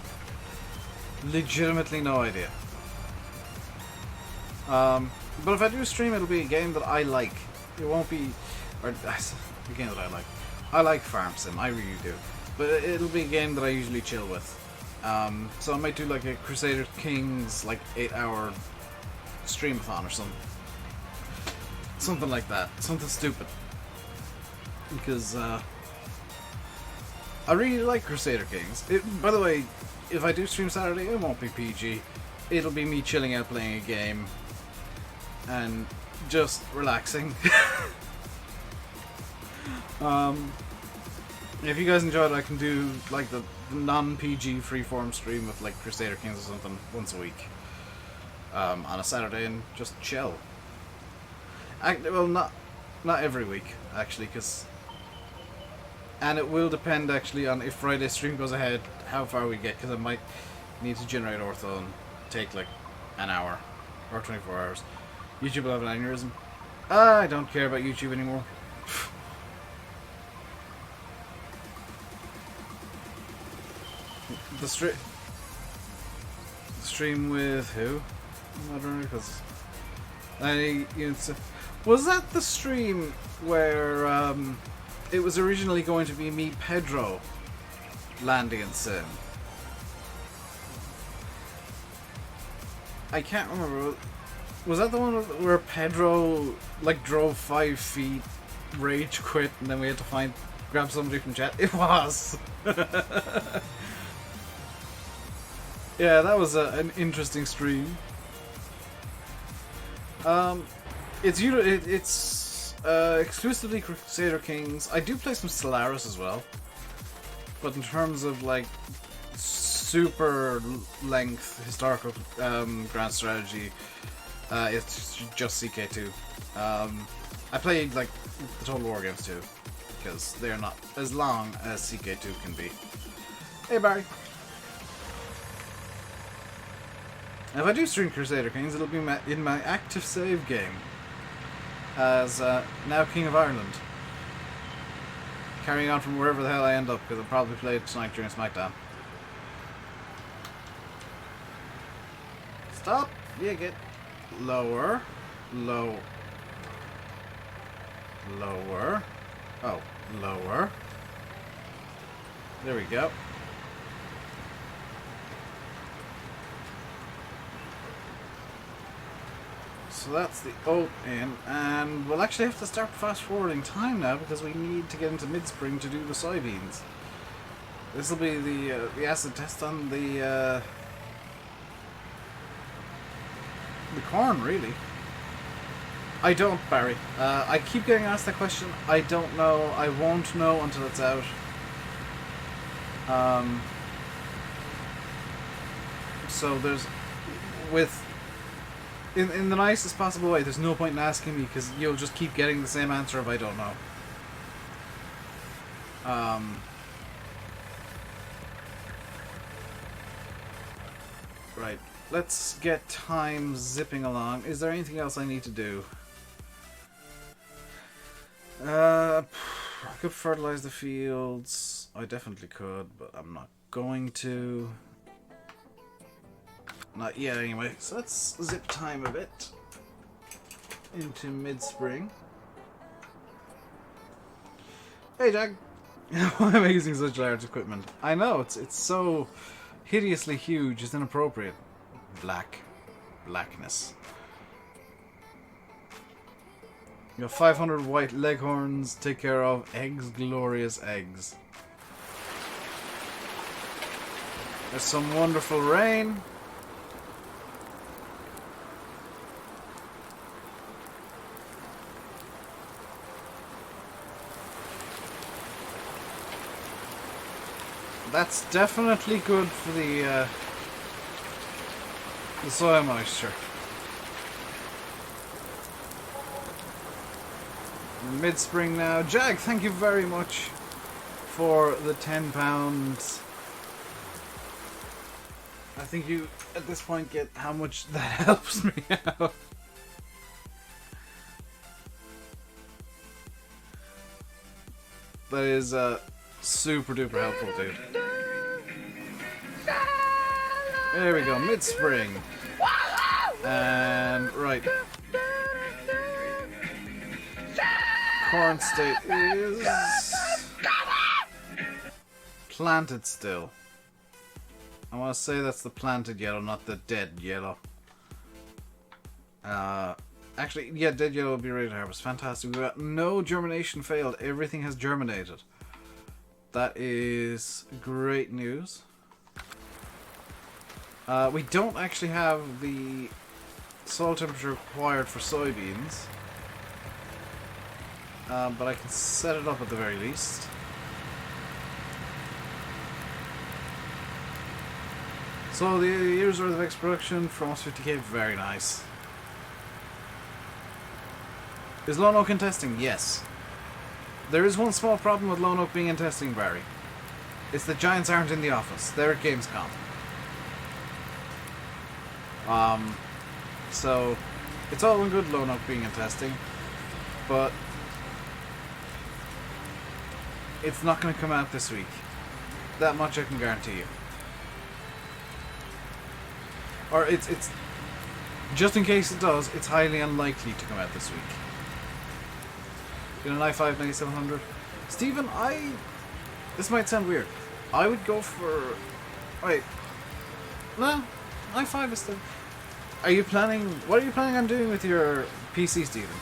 Legitimately no idea. But if I do stream, it'll be a game that I like. It won't be, or a game that I like. I like Farm Sim, I really do. But it'll be a game that I usually chill with. So I might do like a Crusader Kings, like 8-hour streamathon or something. Something like that. Something stupid. Because I really like Crusader Kings. By the way, if I do stream Saturday, it won't be PG. It'll be me chilling out playing a game and just relaxing. If you guys enjoy it, I can do like the non-PG freeform stream of like Crusader Kings or something once a week on a Saturday and just chill. Well, not every week actually, and it will depend actually on if Friday's stream goes ahead, how far we get, because I might need to generate ortho and take like an hour or 24 hours. YouTube will have an aneurysm. I don't care about YouTube anymore. The stream with who? I don't know, because was that the stream where it was originally going to be me, Pedro, landing in Sim? I can't remember. Was that the one where Pedro like drove 5 feet, rage quit, and then we had to grab somebody from chat? It was. Yeah, that was an interesting stream. It's exclusively Crusader Kings. I do play some Stellaris as well. But in terms of, like, super length historical grand strategy, it's just CK2. I played, like, the Total War games too, because they're not as long as CK2 can be. Hey, Barry. If I do stream Crusader Kings, it'll be in my active save game as now King of Ireland. Carrying on from wherever the hell I end up, because I'll probably play it tonight during SmackDown. Stop! You get lower. Low. Lower. Oh, lower. There we go. So that's the oat in, and we'll actually have to start fast forwarding time now because we need to get into mid-spring to do the soybeans. This will be the acid test on the corn, really. I don't, Barry. I keep getting asked that question. I don't know. I won't know until it's out. So there's in the nicest possible way, there's no point in asking me because you'll just keep getting the same answer if I don't know. Right, let's get time zipping along. Is there anything else I need to do? I could fertilize the fields. I definitely could, but I'm not going to. Not yet, anyway. So let's zip time a bit into mid-spring. Hey, Jack. Why am I using such large equipment? I know it's so hideously huge. It's inappropriate. Blackness. You have 500 white leghorns. Take care of eggs, glorious eggs. There's some wonderful rain. That's definitely good for the soil moisture. Mid-spring now. Jag, thank you very much for the £10. I think you, at this point, get how much that helps me out. That is super duper helpful, dude. There we go, mid-spring. And, right. Corn state is planted still. I want to say that's the planted yellow, not the dead yellow. Actually, yeah, dead yellow will be ready to harvest. Fantastic. We've got no germination failed. Everything has germinated. That is great news. We don't actually have the soil temperature required for soybeans. But I can set it up at the very least. So the year's worth of X production for almost 50k, very nice. Is Lone Oak in testing? Yes. There is one small problem with Lone Oak being in testing, Barry. It's the Giants aren't in the office. They're at Gamescom. So it's all in good Lone Oak being in testing, but it's not going to come out this week. That much I can guarantee you. Or it's just in case it does, it's highly unlikely to come out this week. Get an i5 9700. Stephen, this might sound weird. I would go for... Wait. No, i5 is still... What are you planning on doing with your PC, Stephen?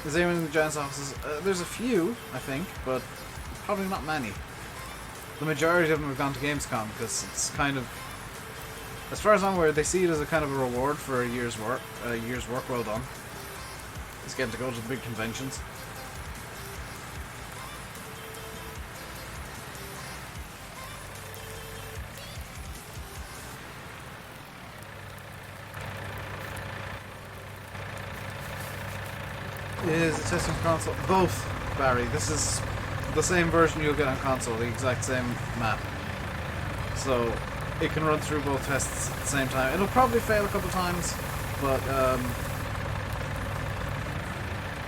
Is there anyone in the Giants offices? There's a few, I think, but probably not many. The majority of them have gone to Gamescom because it's kind of... As far as I'm aware, they see it as a kind of a reward for a year's work well done. Is getting to go to the big conventions. Is it testing for console? Both, Barry. This is the same version you'll get on console, the exact same map. So it can run through both tests at the same time. It'll probably fail a couple times, but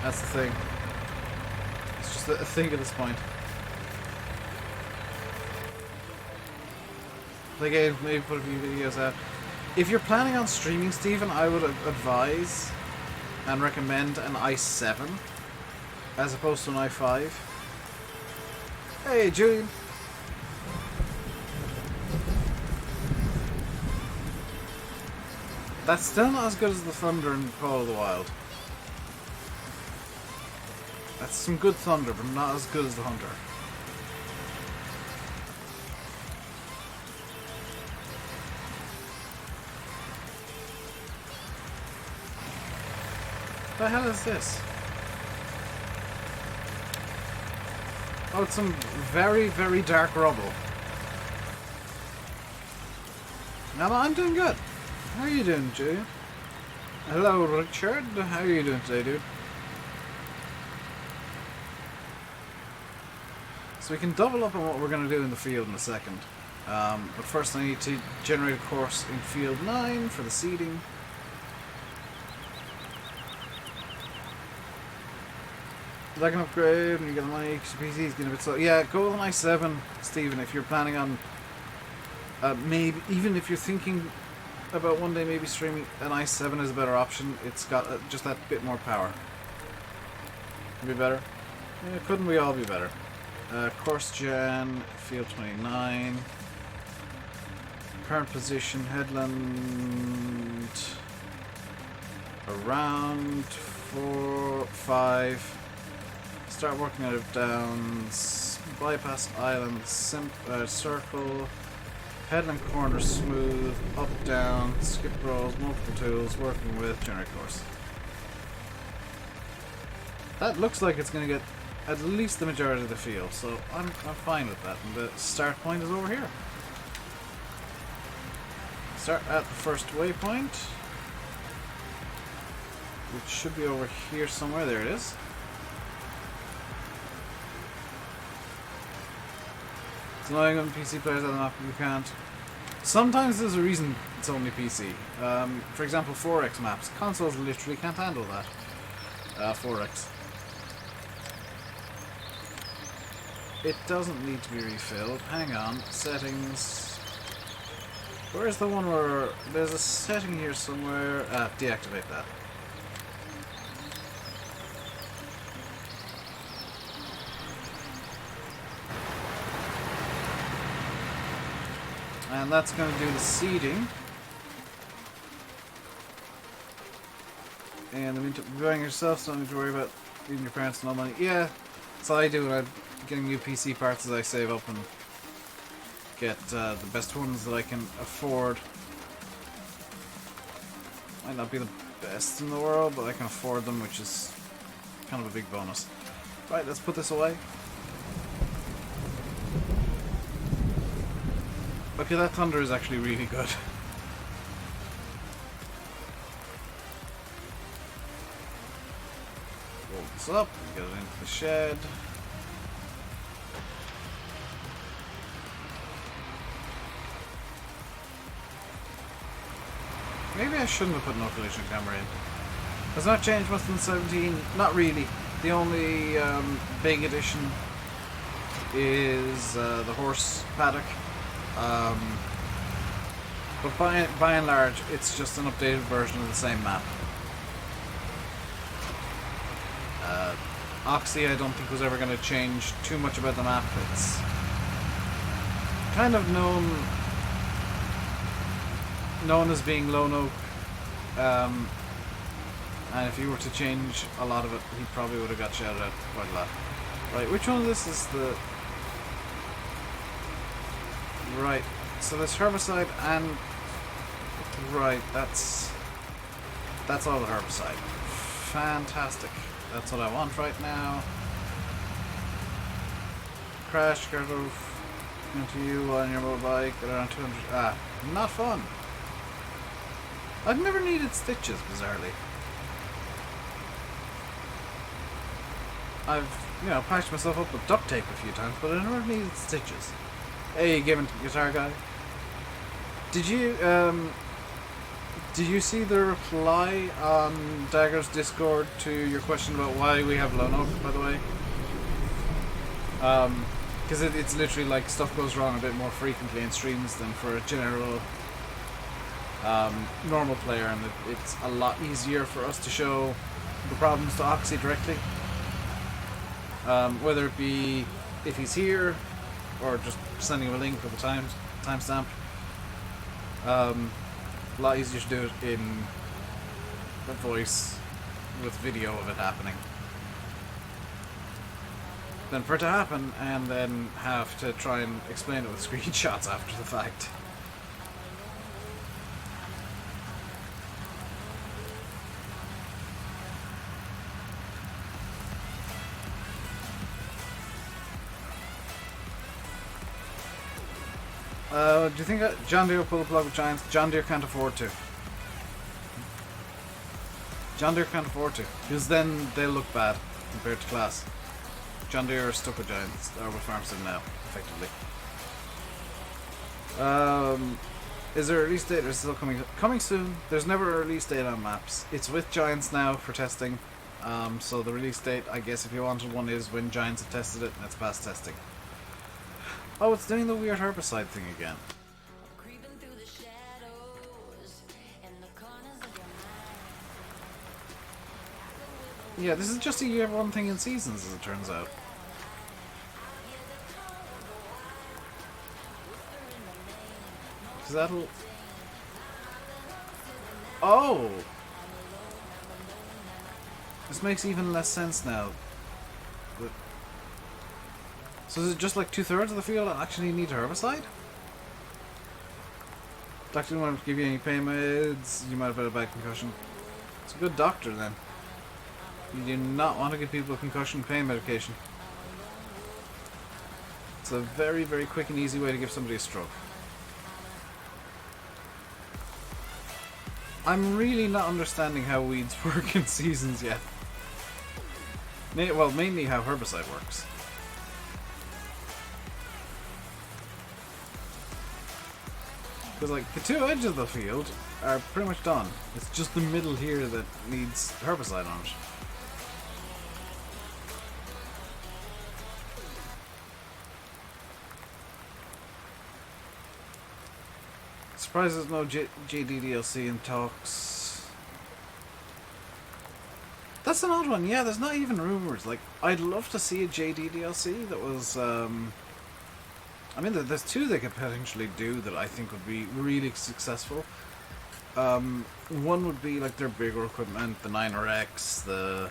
that's the thing. It's just a thing at this point. Play games, maybe put a few videos out. If you're planning on streaming, Stephen, I would advise and recommend an i7 as opposed to an i5. Hey, Julian. That's still not as good as the Thunder in Call of the Wild. That's some good Thunder, but not as good as the Hunter. What the hell is this? Oh, it's some very, very dark rubble. Now, I'm doing good. How are you doing, Julian? Hello, Richard. How are you doing today, dude? So we can double up on what we're going to do in the field in a second. But first I need to generate a course in field 9 for the seeding. I can upgrade when you get the money, because your PC is getting a bit slow. Yeah, go with an i7, Stephen, if you're planning on, maybe, even if you're thinking about one day maybe streaming, an i7 is a better option. It's got just that bit more power. Could be better? Yeah, couldn't we all be better? Course gen, field 29, current position, headland, around 4, 5. Start working out of downs, bypass island, circle, headland corner smooth, up, down, skip rolls, multiple tools, working with, generate course. That looks like it's going to get at least the majority of the field, so I'm fine with that. And the start point is over here. Start at the first waypoint, which should be over here somewhere. There it is. It's annoying when PC players have the map, you can't. Sometimes there's a reason it's only PC. For example, 4X maps. Consoles literally can't handle that. 4X. It doesn't need to be refilled. Hang on. Settings. Where's the one where... There's a setting here somewhere. Deactivate that. And that's going to do the seeding. And I mean, to be buying yourself, so don't need to worry about leaving your parents no money. Yeah, that's all I do. I'm getting new PC parts as I save up and get the best ones that I can afford. Might not be the best in the world, but I can afford them, which is kind of a big bonus. Right, let's put this away. Okay, that thunder is actually really good. Roll this up and get it into the shed. Maybe I shouldn't have put no collision camera in. Has not changed much since 17. Not really. The only big addition is the horse paddock. But by and large, it's just an updated version of the same map. Oxy, I don't think was ever going to change too much about the map. It's kind of known as being Lone Oak. And if you were to change a lot of it, he probably would have got shouted at quite a lot. Right, which one of this is the... Right, so there's herbicide and... Right, that's all the herbicide. fantastic. That's what I want right now. Crash, Kerbal into you on your motorbike at around 200. Ah, not fun. I've never needed stitches, bizarrely. I've, you know, patched myself up with duct tape a few times, but I never needed stitches. Hey, Game and Guitar Guy. Did you see the reply on Dagger's Discord to your question about why we have Lone Oak, by the way? Because it's literally like stuff goes wrong a bit more frequently in streams than for a general normal player, and it's a lot easier for us to show the problems to Oxy directly. Whether it be if he's here, or just sending him a link with a timestamp. A lot easier to do it in the voice with video of it happening than for it to happen and then have to try and explain it with screenshots after the fact. Do you think John Deere will pull the plug with Giants? John Deere can't afford to. John Deere can't afford to, because then they'll look bad compared to Class. John Deere are stuck with Giants, or with Farmstead now, effectively. Is there a release date, or is it still coming soon? There's never a release date on maps. It's with Giants now for testing. So the release date, I guess if you wanted one, is when Giants have tested it and it's past testing. Oh, it's doing the weird herbicide thing again. Yeah, this is just a year one thing in seasons, as it turns out. Because that'll... Oh! This makes even less sense now. But... So is it just like 2/3 of the field that actually need herbicide? Doctor didn't want to give you any pain meds, you might have had a bad concussion. It's a good doctor then. You do not want to give people concussion pain medication. It's a very, very quick and easy way to give somebody a stroke. I'm really not understanding how weeds work in seasons yet. Well, mainly how herbicide works. Because, like, the two edges of the field are pretty much done. It's just the middle here that needs herbicide on it. Surprised there's no JD DLC in talks. That's an odd one. Yeah, there's not even rumors. Like, I'd love to see a JD DLC that was, I mean, there's two they could potentially do that I think would be really successful. One would be like their bigger equipment, the 9RX, the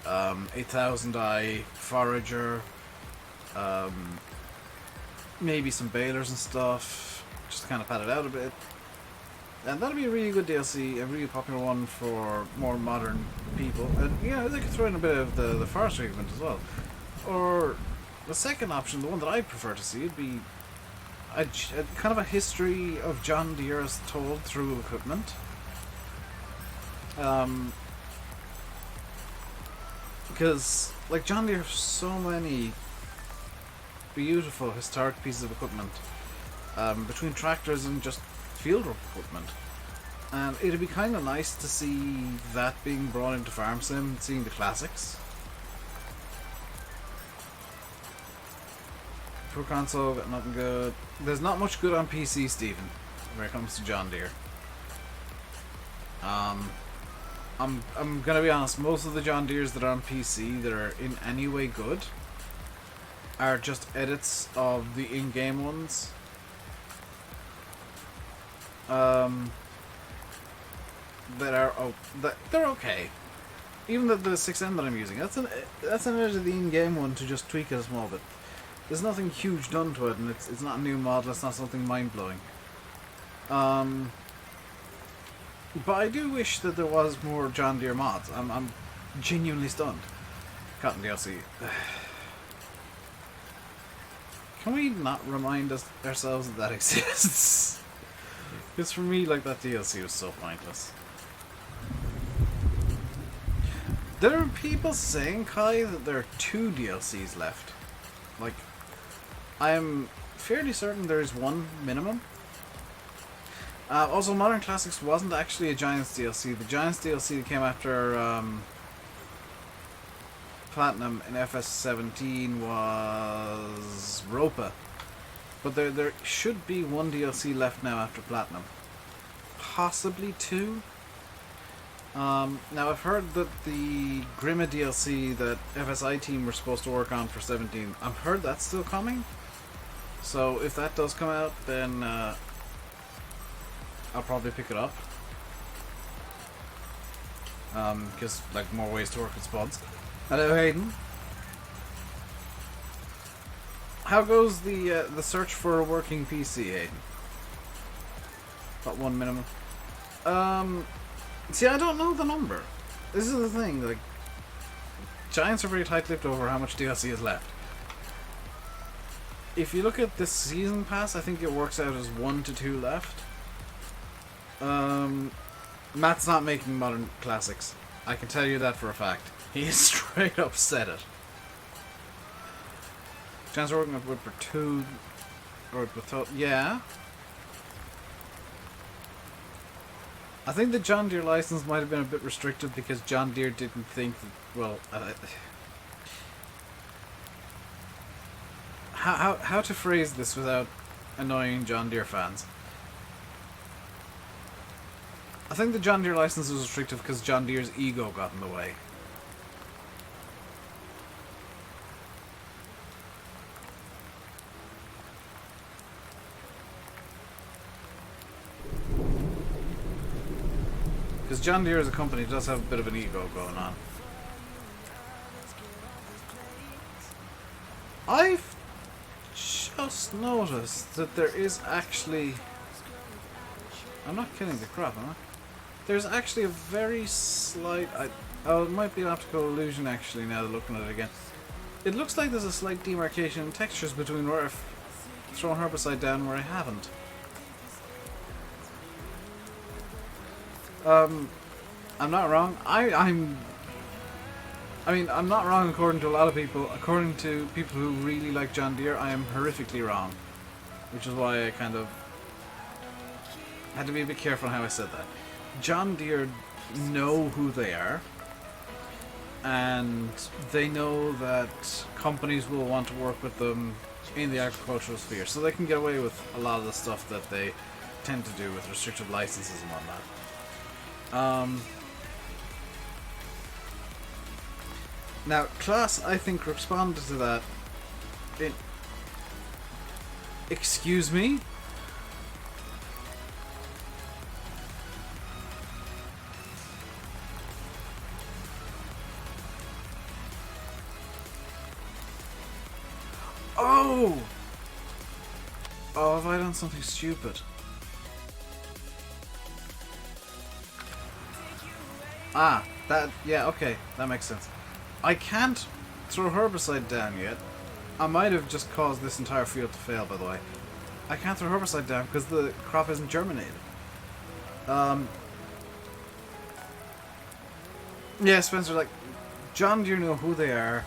8000i Forager, maybe some balers and stuff, just to kind of pad it out a bit. And that'd be a really good DLC, a really popular one for more modern people. And yeah, they could throw in a bit of the forestry equipment as well. Or the second option, the one that I prefer to see, would be a kind of a history of John Deere as told through equipment. Because, like, John Deere have so many beautiful historic pieces of equipment, between tractors and just field equipment. And it'd be kind of nice to see that being brought into Farm Sim, seeing the classics. Pro console, got nothing good. There's not much good on PC, Stephen, when it comes to John Deere. I'm gonna be honest, most of the John Deeres that are on PC that are in any way good are just edits of the in-game ones. They're okay. Even the 6M that I'm using, that's an edit of the in-game one to just tweak it a small bit. There's nothing huge done to it, and it's not a new model. It's not something mind blowing. But I do wish that there was more John Deere mods. I'm genuinely stunned. Cotton DLC. Can we not remind ourselves that exists? Because for me, like, that DLC was so pointless. There are people saying, Kai, that there are 2 DLCs left. Like, I'm fairly certain there is 1 minimum. Also, Modern Classics wasn't actually a Giants DLC. The Giants DLC came after Platinum in FS17 was Ropa. But there should be 1 DLC left now after Platinum. Possibly 2. Now I've heard that the Grima DLC that FSI team were supposed to work on for 17, I've heard that's still coming. So if that does come out, then I'll probably pick it up. Because, like, more ways to work with spots. Hello, Hayden. How goes the search for a working PC, Hayden? About 1 minimum. See, I don't know the number. This is the thing, like, Giants are very tight-lipped over how much DLC is left. If you look at this season pass, I think it works out as 1 to 2 left. Matt's not making Modern Classics. I can tell you that for a fact. He straight up said it. Giants are working with for 2, or with, yeah. I think the John Deere license might have been a bit restricted because John Deere didn't think that, well, how to phrase this without annoying John Deere fans? I think the John Deere license was restricted because John Deere's ego got in the way. Because John Deere as a company does have a bit of an ego going on. I've just noticed that there is actually... I'm not killing the crop, am I? There's actually a very slight... oh, it might be an optical illusion actually now that looking at it again. It looks like there's a slight demarcation in textures between where I've thrown herbicide down and where I haven't. I'm not wrong. I mean, I'm not wrong according to a lot of people. According to people who really like John Deere, I am horrifically wrong. Which is why I kind of had to be a bit careful how I said that. John Deere know who they are. And they know that companies will want to work with them in the agricultural sphere. So they can get away with a lot of the stuff that they tend to do with restricted licenses and whatnot. Now, Class, I think, responded to that in... Excuse me? Oh! Oh, have I done something stupid? Ah, that, yeah, okay, that makes sense. I can't throw herbicide down yet. I might have just caused this entire field to fail, by the way. I can't throw herbicide down because the crop isn't germinated. Yeah, Spencer, like, John Deere know who they are.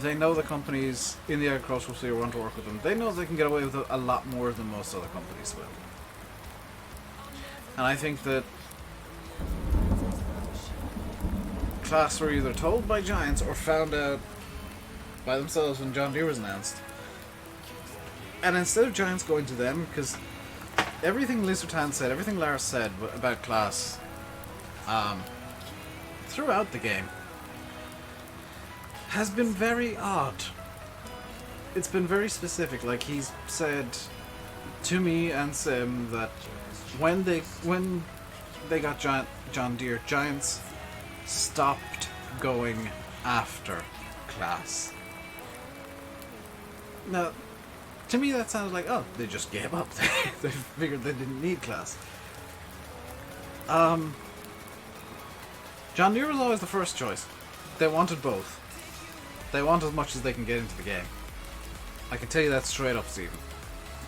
They know the companies in the agricultural sphere want to work with them. They know they can get away with a lot more than most other companies will. And I think that Class were either told by Giants or found out by themselves when John Deere was announced. And instead of Giants going to them, because everything Lizartan said, everything Lars said about Class throughout the game has been very odd. It's been very specific. Like, he's said to me and Sim that when they got John Deere, Giants stopped going after Class. Now, to me that sounded like, oh, they just gave up. They figured they didn't need Class. John Deere was always the first choice. They wanted both. They want as much as they can get into the game. I can tell you that straight up, Stephen.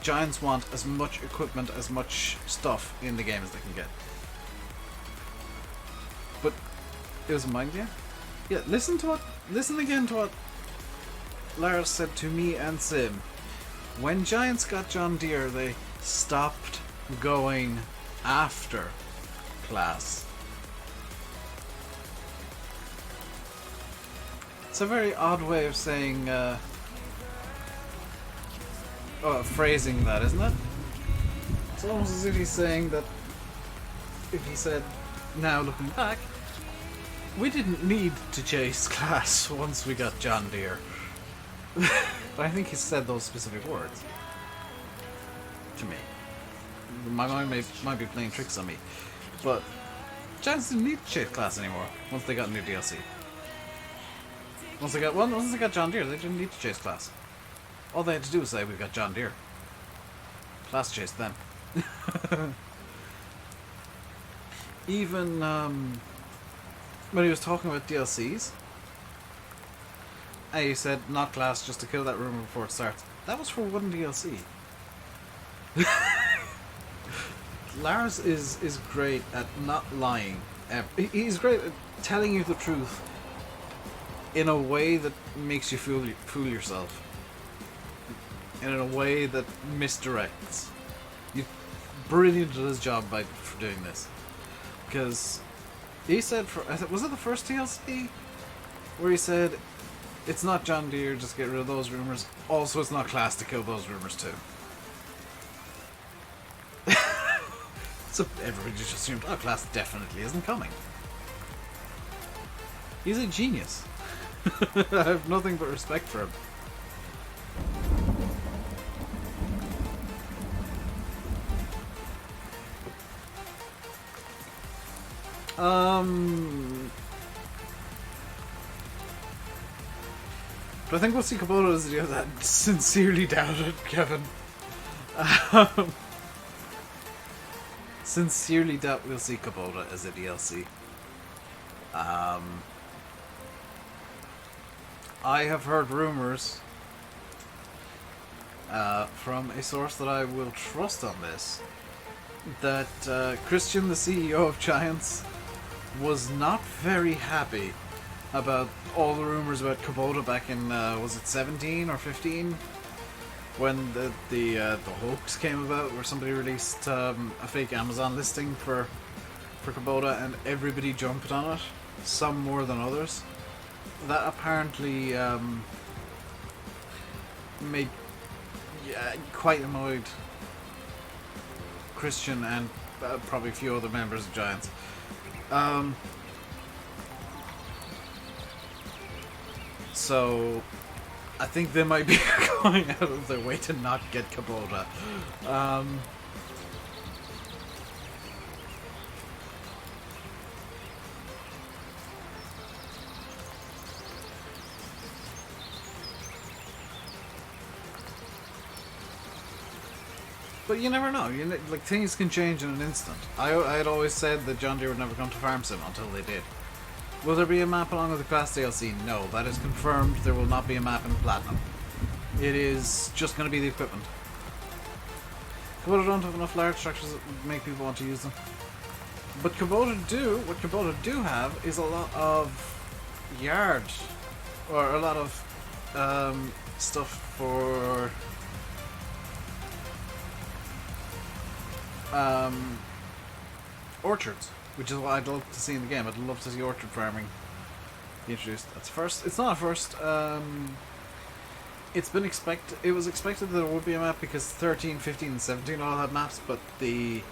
Giants want as much equipment, as much stuff in the game as they can get. But it was a mind game. Yeah, listen again to what Lars said to me and Sim. When Giants got John Deere, they stopped going after class. It's a very odd way of saying, phrasing that, isn't it? It's almost as if he's saying that, if he said, now looking back, we didn't need to chase class once we got John Deere. But I think he said those specific words. To me. My mind might be playing tricks on me. But Giants didn't need to chase class anymore once they got new DLC. Once they got John Deere, they didn't need to chase class. All they had to do was say, we've got John Deere. Class chased them. Even when he was talking about DLCs, and he said, not class, just to kill that rumor before it starts. That was for one DLC. Lars is great at not lying. He's great at telling you the truth in a way that makes you fool yourself. And in a way that misdirects. He's brilliant at his job for doing this. Because he said, was it the first DLC? Where he said, it's not John Deere, just get rid of those rumors. Also, it's not class to kill those rumors too. So everybody just assumed, oh, class definitely isn't coming. He's a genius. I have nothing but respect for him. But I think we'll see Kubota as a deal that sincerely doubted, Kevin. Sincerely doubt we'll see Kubota as a DLC. I have heard rumors from a source that I will trust on this that Christian, the CEO of Giants, was not very happy about all the rumors about Kubota back in was it 17 or 15 when the hoax came about where somebody released a fake Amazon listing for Kubota and everybody jumped on it, some more than others. That apparently made quite annoyed Christian and probably a few other members of Giants. So I think they might be going out of their way to not get Kubota. But you never know. Like things can change in an instant. I had always said that John Deere would never come to Farm Sim until they did. Will there be a map along with the class DLC? No, that is confirmed. There will not be a map in Platinum. It is just going to be the equipment. Kubota don't have enough large structures that make people want to use them. But what Kubota do have is a lot of yard, or a lot of stuff for orchards, which is what I'd love to see in the game. I'd love to see orchard farming be introduced. That's first. It's not a first. It was expected that there would be a map because 13, 15, and 17 all had maps, but it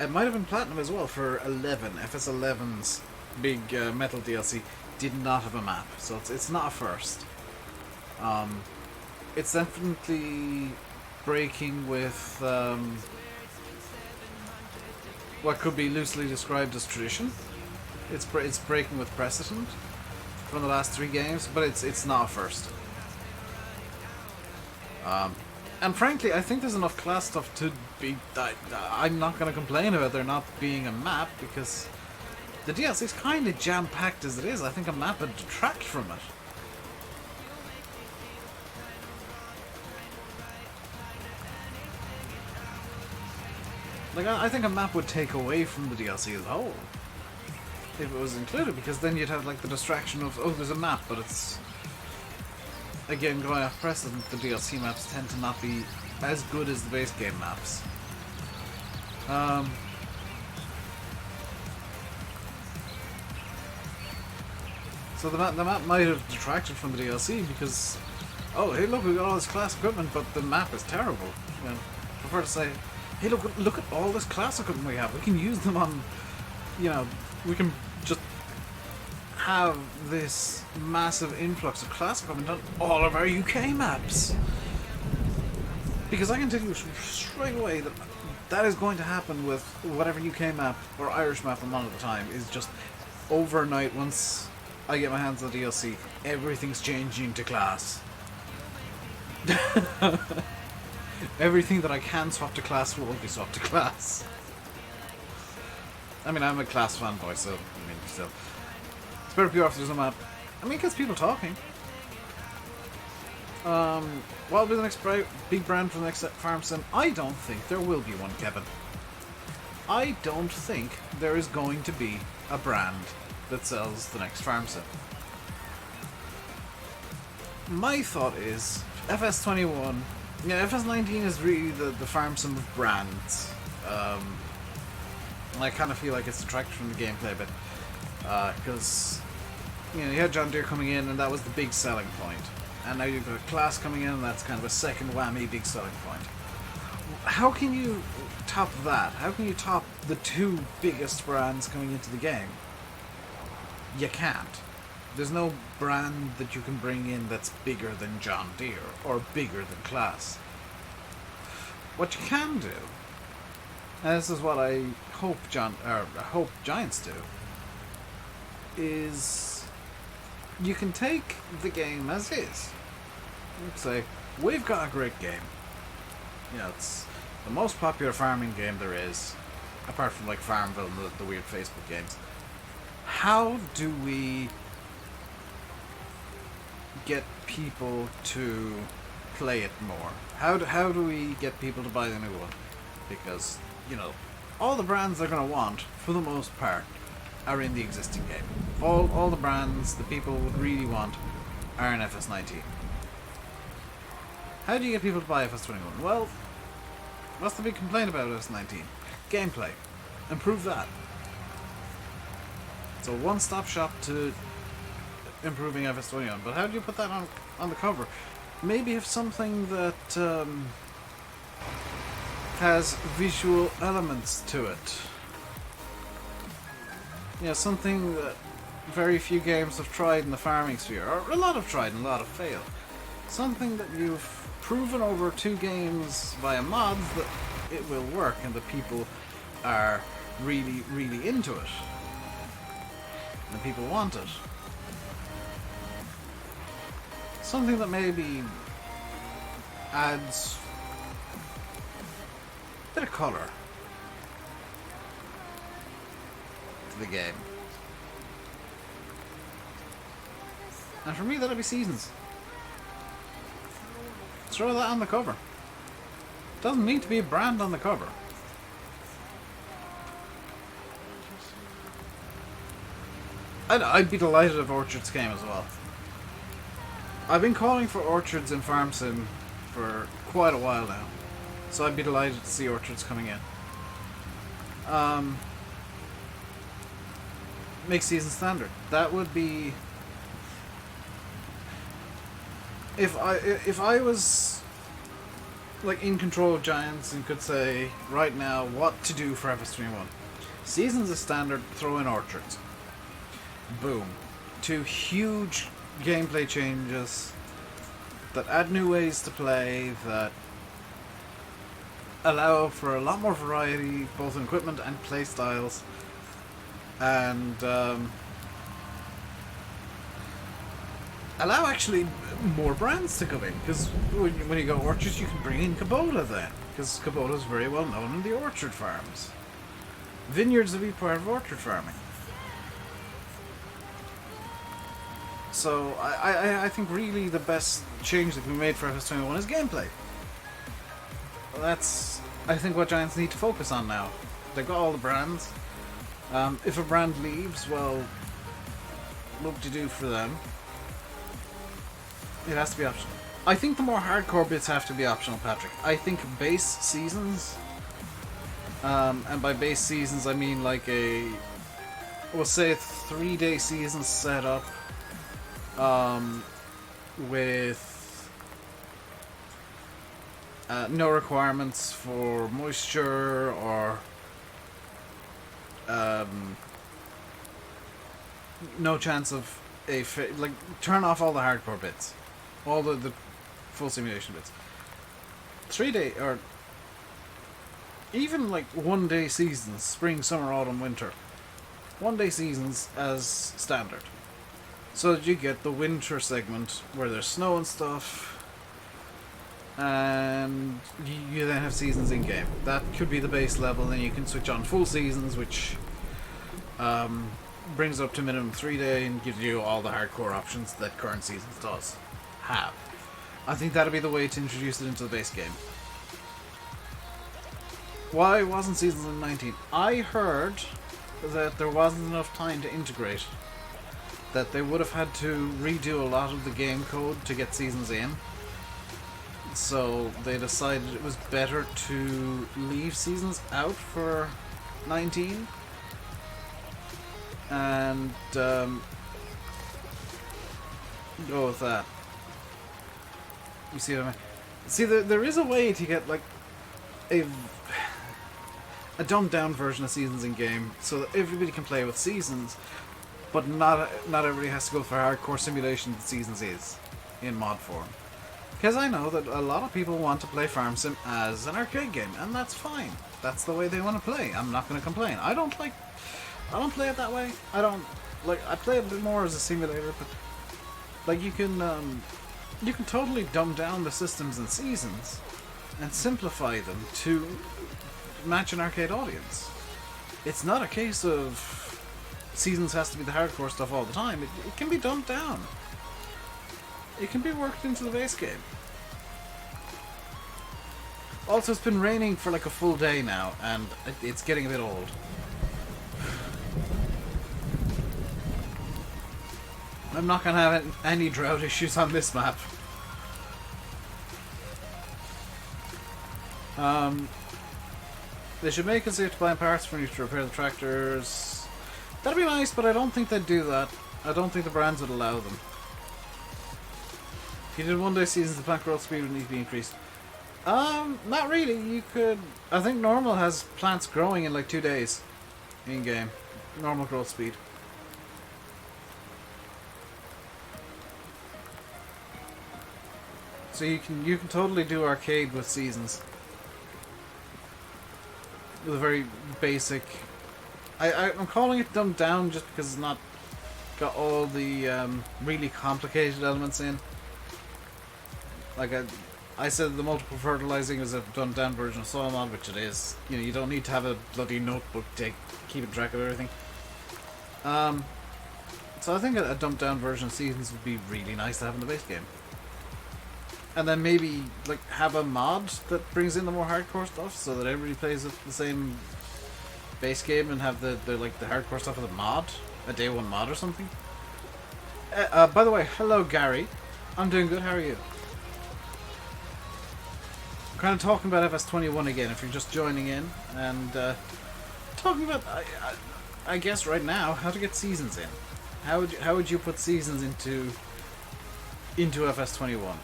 might have been Platinum as well for 11. FS11's big metal DLC did not have a map, so it's not a first. It's definitely breaking with what could be loosely described as tradition. It's breaking with precedent from the last 3 games, but it's not a first. And frankly, I think there's enough class stuff to be. I'm not going to complain about there not being a map because The DLC is kind of jam-packed as it is. I think a map would detract from it. Like, I think a map would take away from the DLC as a whole if it was included, because then you'd have like the distraction of, oh, there's a map, but it's, again, going off precedent, the DLC maps tend to not be as good as the base game maps. So the map might have detracted from the DLC because, oh, hey, look, we got all this class equipment, but the map is terrible. You know, I prefer to say, hey, look at all this class equipment we have. We can use them on, you know, we can just have this massive influx of class equipment on all of our UK maps. Because I can tell you straight away that that is going to happen with whatever UK map or Irish map I'm on at the time. Is just overnight, once I get my hands on the DLC, everything's changing to class. Everything that I can swap to class will be swapped to class. I mean, I'm a class fanboy, so, I mean, still. It's better pure if there's a map. I mean, it gets people talking. What will be the next big brand for the next farm sim? I don't think there will be one, Kevin. I don't think there is going to be a brand that sells the next farm sim. My thought is, FS21, yeah, FS19 is really the farm sim of brands. I kind of feel like it's detracted from the gameplay a bit, because you know, you had John Deere coming in and that was the big selling point, and now you've got Class coming in and that's kind of a second whammy big selling point. How can you top that? How can you top the two biggest brands coming into the game? You can't. There's no brand that you can bring in that's bigger than John Deere or bigger than Class. What you can do, and this is what I hope Giants do, is you can take the game as is. You can say, we've got a great game. You know, it's the most popular farming game there is, apart from like Farmville and the weird Facebook games. How do we get people to play it more? How do we get people to buy the new one? Because, you know, all the brands they're going to want, for the most part, are in the existing game. All the brands that people would really want are in FS19. How do you get people to buy FS21? Well, what's the big complaint about FS19? Gameplay. Improve that. It's a one-stop shop to improving FS21, but how do you put that on the cover? Maybe if something that has visual elements to it. You know, something that very few games have tried in the farming sphere, or a lot have tried and a lot have failed. Something that you've proven over 2 games via mods that it will work and that people are really, really into it. And people want it. Something that maybe adds a bit of colour to the game. And for me, that'll be Seasons. Throw that on the cover. Doesn't need to be a brand on the cover. I'd be delighted if Orchards came as well. I've been calling for Orchards in Farm Sim for quite a while now, so I'd be delighted to see Orchards coming in. Make Season standard. That would be... If I was like in control of Giants and could say right now what to do for FS21. Seasons is standard, throw in Orchards. Boom. 2 huge gameplay changes that add new ways to play, that allow for a lot more variety both in equipment and play styles, and allow actually more brands to come in, because when you go Orchards you can bring in Kubota then, because Kubota is very well known in the orchard farms. Vineyards will be part of orchard farming. So I think really the best change that can be made for FS21 is gameplay. That's, I think, what Giants need to focus on now. They've got all the brands. If a brand leaves, well, what to do for them? It has to be optional. I think the more hardcore bits have to be optional, Patrick. I think base seasons, and by base seasons I mean like we'll say a 3-day season set up, with no requirements for moisture or no chance of like turn off all the hardcore bits, all the full simulation bits. 3-day or even like 1-day seasons, spring, summer, autumn, winter. 1-day seasons as standard, so that you get the winter segment where there's snow and stuff, and you then have seasons in game. That could be the base level. Then you can switch on full seasons, which brings up to minimum 3-day and gives you all the hardcore options that current seasons does have. I think that'd be the way to introduce it into the base game. Why wasn't seasons in 19? I heard that there wasn't enough time to integrate. That they would have had to redo a lot of the game code to get seasons in. So they decided it was better to leave seasons out for 19. And go with that. You see what I mean? See, there is a way to get like a dumbed down version of seasons in game, so that everybody can play with seasons, but not everybody has to go for hardcore simulation that seasons is in mod form. Because I know that a lot of people want to play Farm Sim as an arcade game, and that's fine. That's the way they want to play. I'm not going to complain. I don't play it that way. I play it a bit more as a simulator, but like you can totally dumb down the systems and seasons and simplify them to match an arcade audience. It's not a case of seasons has to be the hardcore stuff all the time. It can be dumbed down. It can be worked into the base game. Also, it's been raining for like a full day now, and it's getting a bit old. I'm not going to have any drought issues on this map. They should make it safe to buy parts for you to repair the tractors. That'd be nice, but I don't think they'd do that. I don't think the brands would allow them. If you did 1-day seasons, the plant growth speed would need to be increased. Not really. You could... I think normal has plants growing in like 2 days in-game. Normal growth speed. So you can totally do arcade with seasons. With a very basic... I'm calling it dumbed down just because it's not got all the really complicated elements in. Like I said, the multiple fertilizing is a dumbed down version of soil mod, which it is. You know, you don't need to have a bloody notebook to keep track of everything. So I think a dumbed down version of seasons would be really nice to have in the base game. And then maybe like have a mod that brings in the more hardcore stuff, so that everybody plays the same base game and have the hardcore stuff with a mod, a day one mod or something. By the way, hello Gary. I'm doing good. How are you? I'm kind of talking about FS21 again. If you're just joining in, and talking about I guess right now how to get seasons in. How would you put seasons into FS21?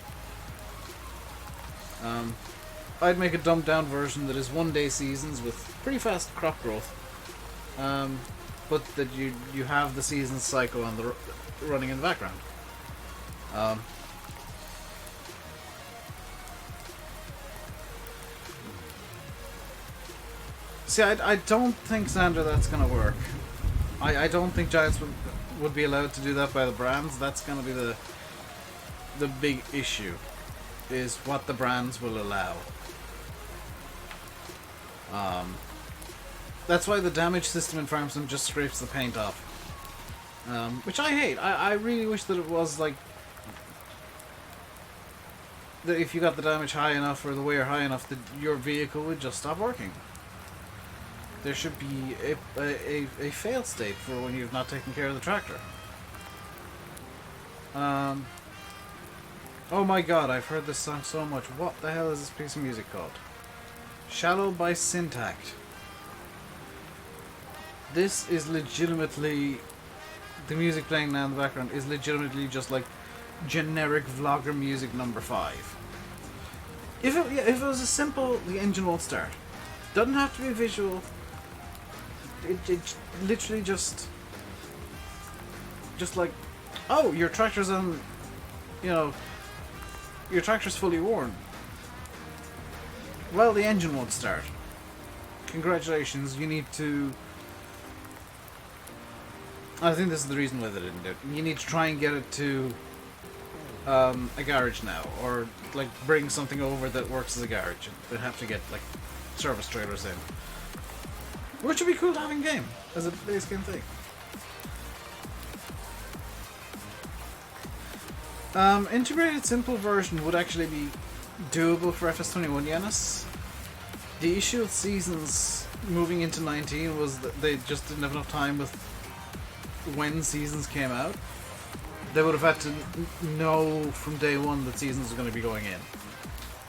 I'd make a dumbed down version that is 1-day seasons with pretty fast crop growth, but that you have the seasons cycle on the running in the background. See, I don't think, Sandra, that's gonna work. I don't think Giants would be allowed to do that by the brands. That's gonna be the big issue. Is what the brands will allow. That's why the damage system in Farm Sim just scrapes the paint off. which I hate. I really wish that it was like that if you got the damage high enough or the wear high enough that your vehicle would just stop working. There should be a fail state for when you've not taken care of the tractor. Oh my god, I've heard this song so much. What the hell is this piece of music called? Shallow by Syntact. This is legitimately... The music playing now in the background is legitimately just like generic vlogger music number 5. If it was a simple, the engine won't start. Doesn't have to be visual. It literally just like, oh, your tractor's on, you know, your tractor's fully worn. Well, the engine won't start. Congratulations, you need to... I think this is the reason why they didn't do it. You need to try and get it to a garage now, or like bring something over that works as a garage. They'd have to get like service trailers in, which would be cool to have in game as a base game thing. Integrated simple version would actually be doable for FS21 Yanis. The issue with seasons moving into 19 was that they just didn't have enough time with when seasons came out. They would have had to know from day one that seasons are going to be going in.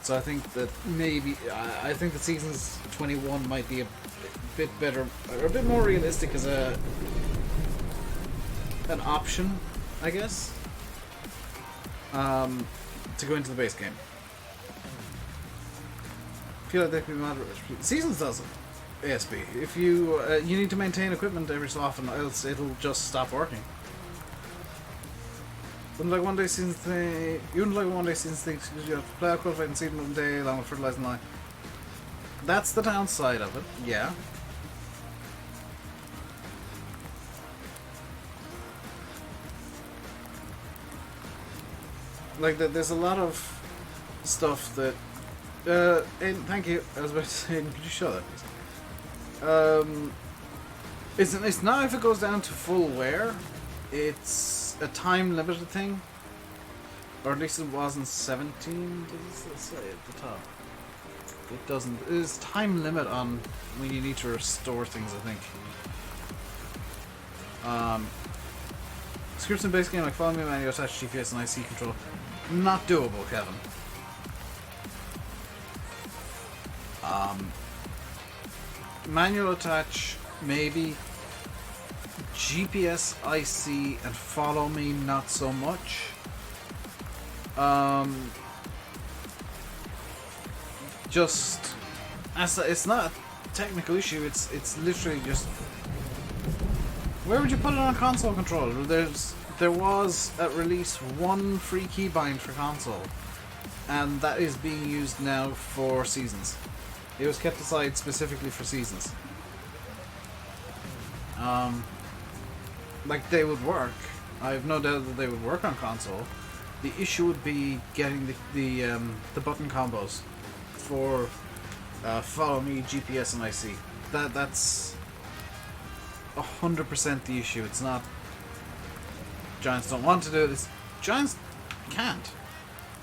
So I think that maybe I think that seasons 21 might be a bit better, or a bit more realistic as an option, I guess, to go into the base game. I feel like they could be moderate. Seasons doesn't. ASB. If you you need to maintain equipment every so often, else it'll just stop working. Wouldn't like one day seasons thing. You wouldn't like one day seasons things because you have to play out qualified and seed one day along with fertilizing line. That's the downside of it. Yeah. Like there's a lot of stuff that. And thank you. I was about to say, could you show that, please? It's not if it goes down to full wear. It's a time limited thing, or at least it was in 17. Does it say at the top? It doesn't. There's time limit on when you need to restore things, I think. Scripts in base game like follow me manual, attach GPS and IC control. Not doable, Kevin. Manual attach, maybe. GPS, IC, and follow me, not so much. Just as it's not a technical issue. It's literally just where would you put it on console controller? There was at release one free keybind for console, and that is being used now for seasons. It was kept aside specifically for seasons. Like they would work. I have no doubt that they would work on console. The issue would be getting the button combos for follow me, GPS, and IC. That's 100% the issue. It's not Giants don't want to do this. Giants can't,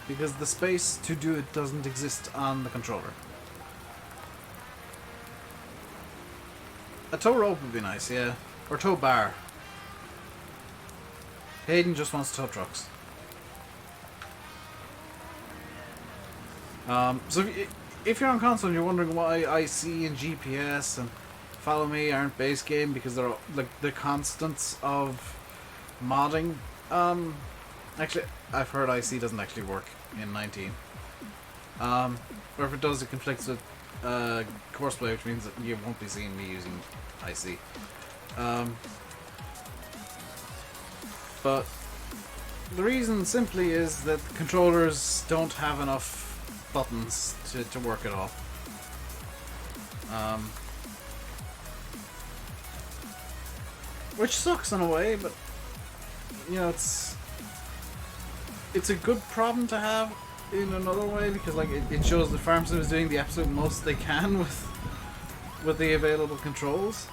because the space to do it doesn't exist on the controller. A tow rope would be nice, yeah. Or tow bar. Hayden just wants tow trucks. So if you're on console and you're wondering why IC and GPS and follow me aren't base game because they're like the constants of modding, actually I've heard IC doesn't actually work in 19. Or if it does, it conflicts with Courseplay, which means that you won't be seeing me using IC. But the reason simply is that controllers don't have enough buttons to work it all. Which sucks in a way, but you know, it's a good problem to have in another way, because like it shows the farm sim is doing the absolute most they can with the available controls.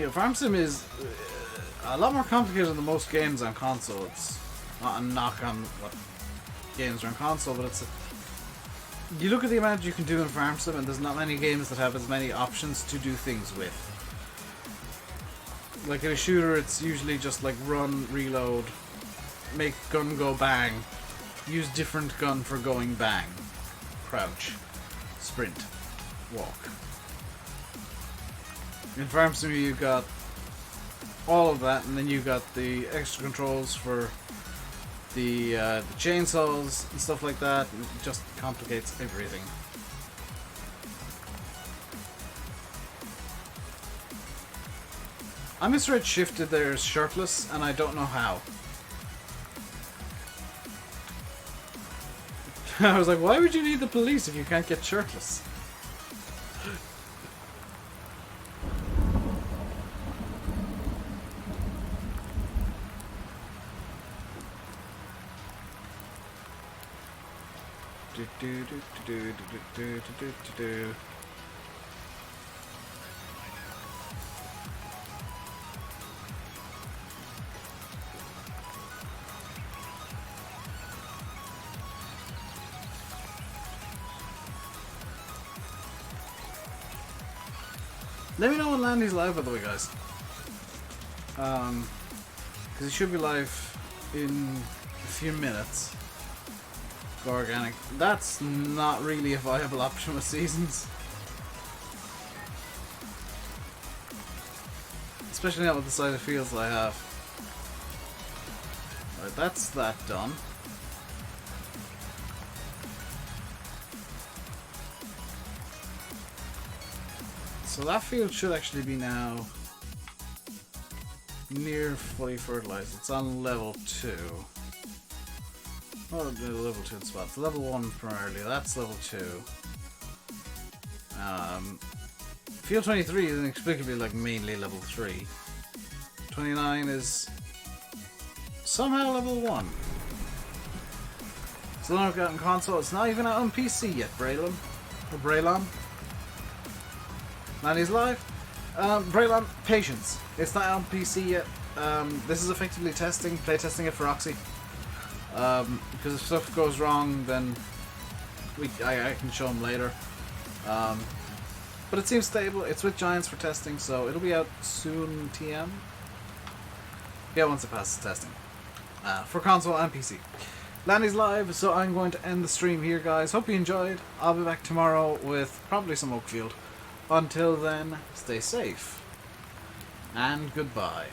Farm Sim is a lot more complicated than most games on console. It's not a knock on what games are on console, but it's you look at the amount you can do in Farm Sim, and there's not many games that have as many options to do things with. Like in a shooter, it's usually just like run, reload, make gun go bang, use different gun for going bang, crouch, sprint, walk. In Farm Sim, you got all of that, and then you got the extra controls for the chainsaws and stuff like that. It just complicates everything. I misread shifted there as shirtless, and I don't know how. I was like, why would you need the police if you can't get shirtless? Let me know when Landy's live, by the way, guys. Because he should be live in a few minutes. Go organic. That's not really a viable option with seasons. Especially not with the size of fields that I have. Right, that's that done. So that field should actually be now near fully fertilized. It's on level 2. Oh, level 2 spots. Level 1 primarily. That's level 2. Field 23 is inexplicably like mainly level 3. 29 is somehow level 1. Still not got on console. It's not even out on PC yet, Braylon. Or Braylon. And he's live. Braylon, patience. It's not out on PC yet. This is effectively testing, playtesting it for Oxy. Because if stuff goes wrong, then I can show him later. But it seems stable. It's with Giants for testing, so it'll be out soon. TM. Yeah, once it passes testing for console and PC. Landy's live, so I'm going to end the stream here, guys. Hope you enjoyed. I'll be back tomorrow with probably some Oakfield. Until then, stay safe and goodbye.